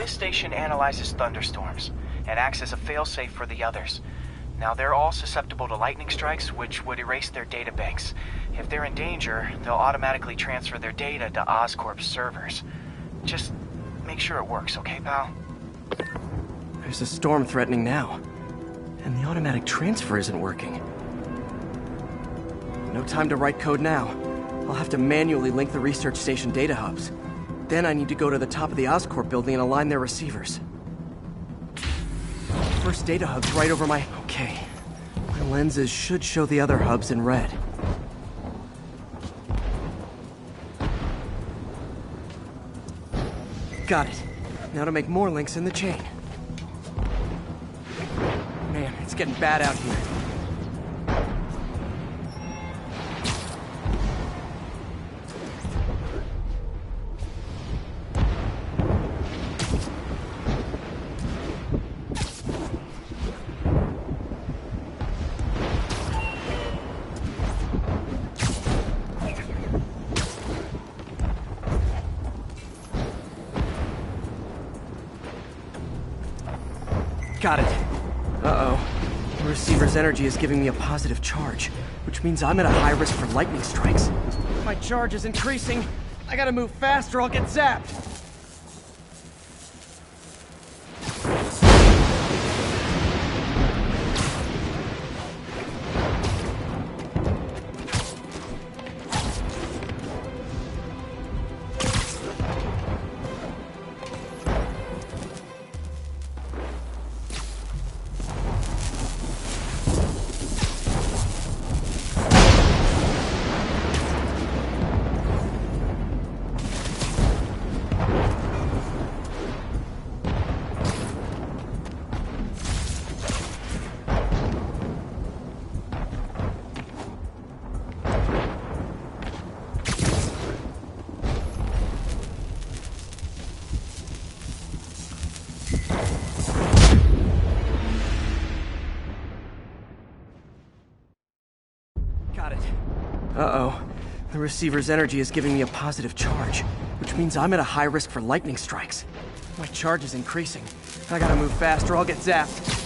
This station analyzes thunderstorms and acts as a failsafe for the others. Now, they're all susceptible to lightning strikes, which would erase their databanks. If they're in danger, they'll automatically transfer their data to Oscorp's servers. Just make sure it works, okay, pal? There's a storm threatening now, and the automatic transfer isn't working. No time to write code now. I'll have to manually link the research station data hubs. Then I need to go to the top of the Oscorp building and align their receivers. First data hub's right over my... Okay. My lenses should show the other hubs in red. Got it. Now to make more links in the chain. Man, it's getting bad out here. Got it. Uh-oh. The receiver's energy is giving me a positive charge, which means I'm at a high risk for lightning strikes. My charge is increasing. I gotta move fast or I'll get zapped. Got it. Uh-oh. The receiver's energy is giving me a positive charge, which means I'm at a high risk for lightning strikes. My charge is increasing. I gotta move fast or I'll get zapped.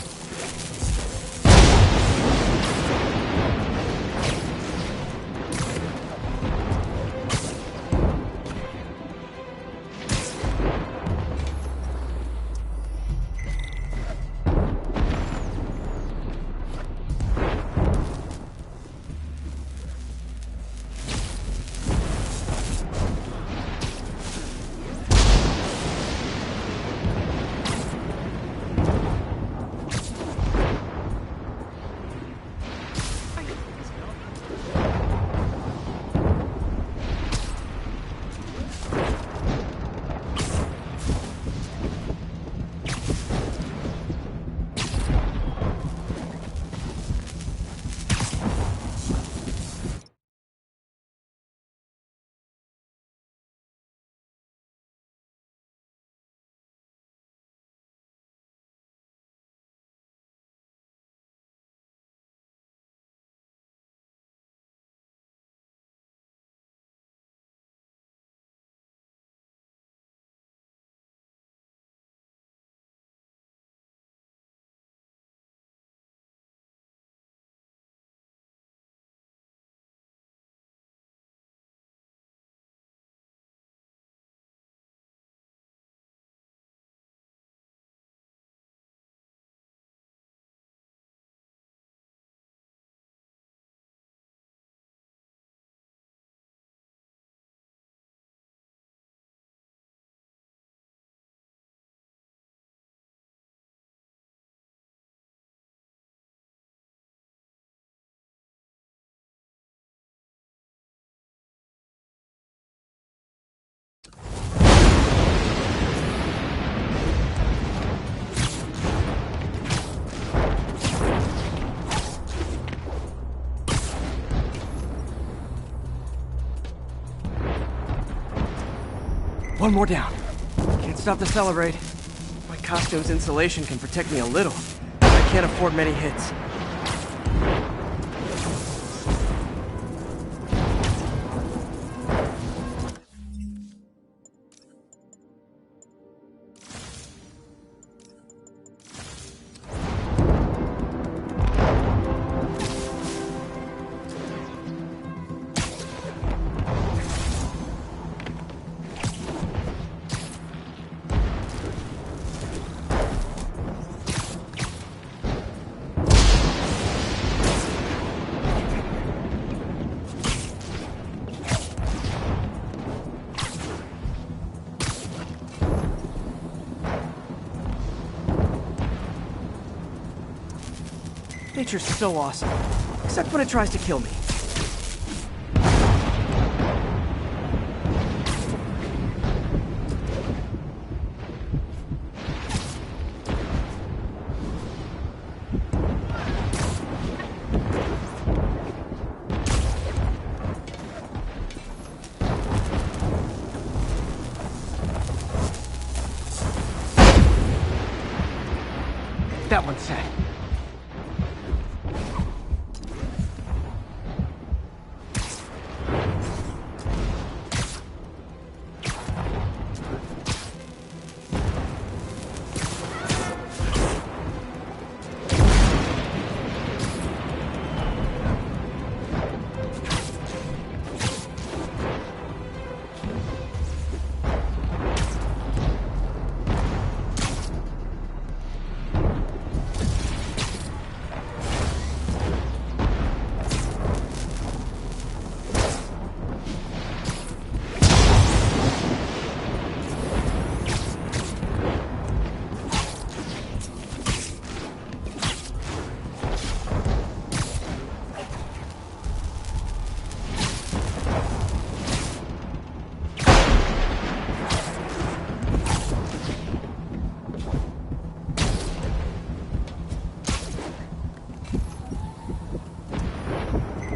One more down. Can't stop to celebrate. My costume's insulation can protect me a little, but I can't afford many hits. Nature's so awesome, except when it tries to kill me. That one's set.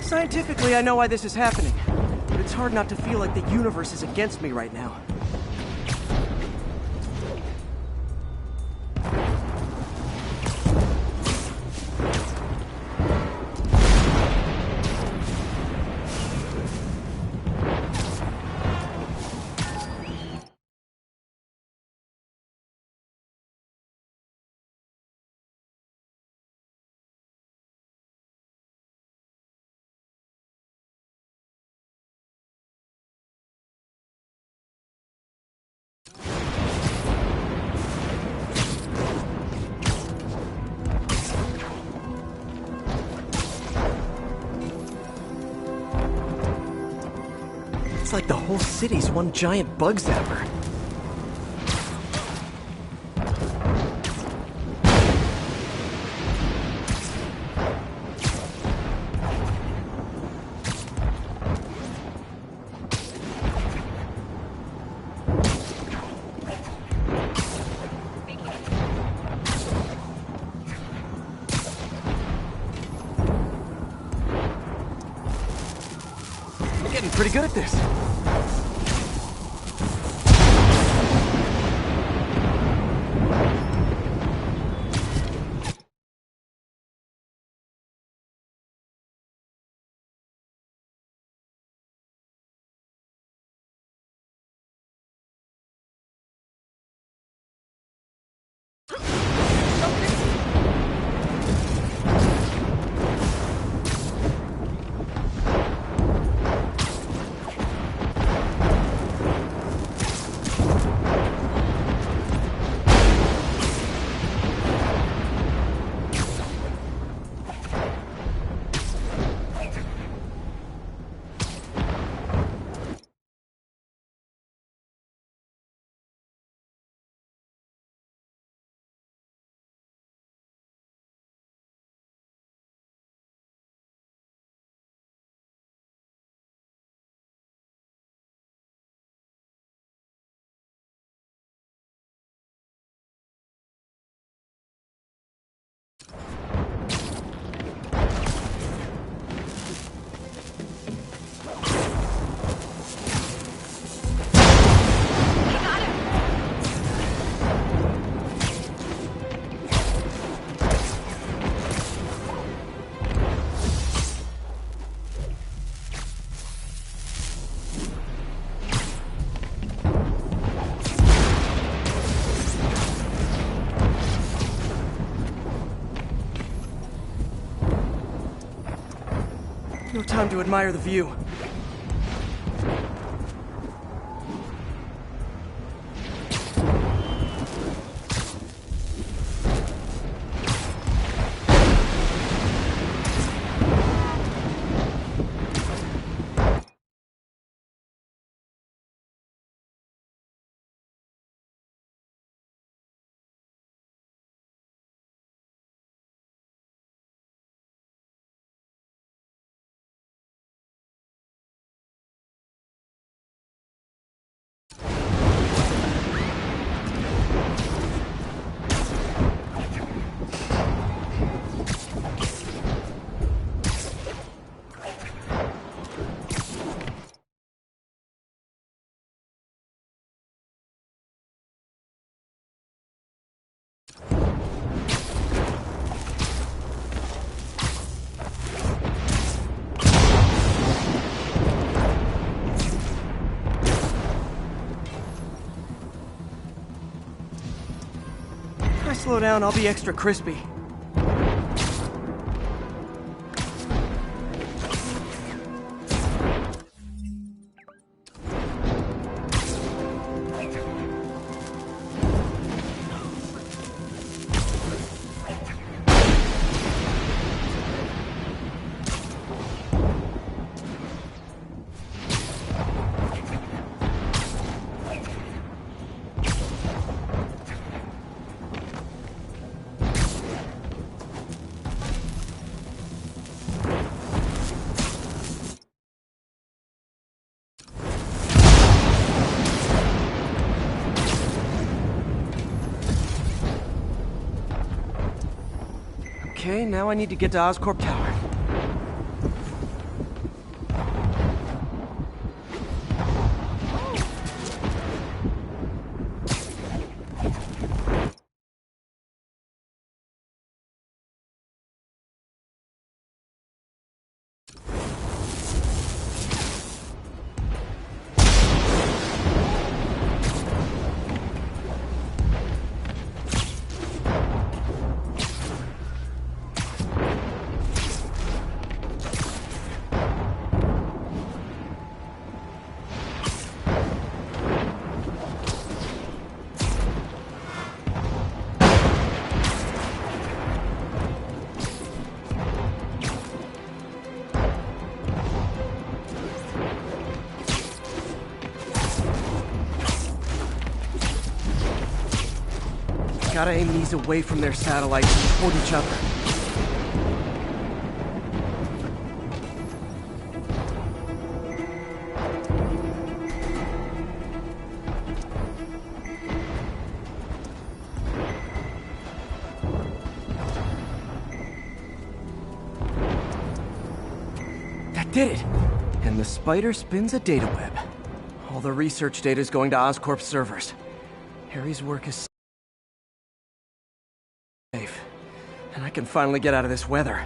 Scientifically, I know why this is happening, but it's hard not to feel like the universe is against me right now. It's like the whole city's one giant bug zapper. I'm getting pretty good at this. No time to admire the view. I slow down, I'll be extra crispy. Okay, now I need to get to Oscorp Tower. Gotta aim these away from their satellites and toward each other. That did it! And the spider spins a data web. All the research data is going to Oscorp's servers. Harry's work is safe. And I can finally get out of this weather.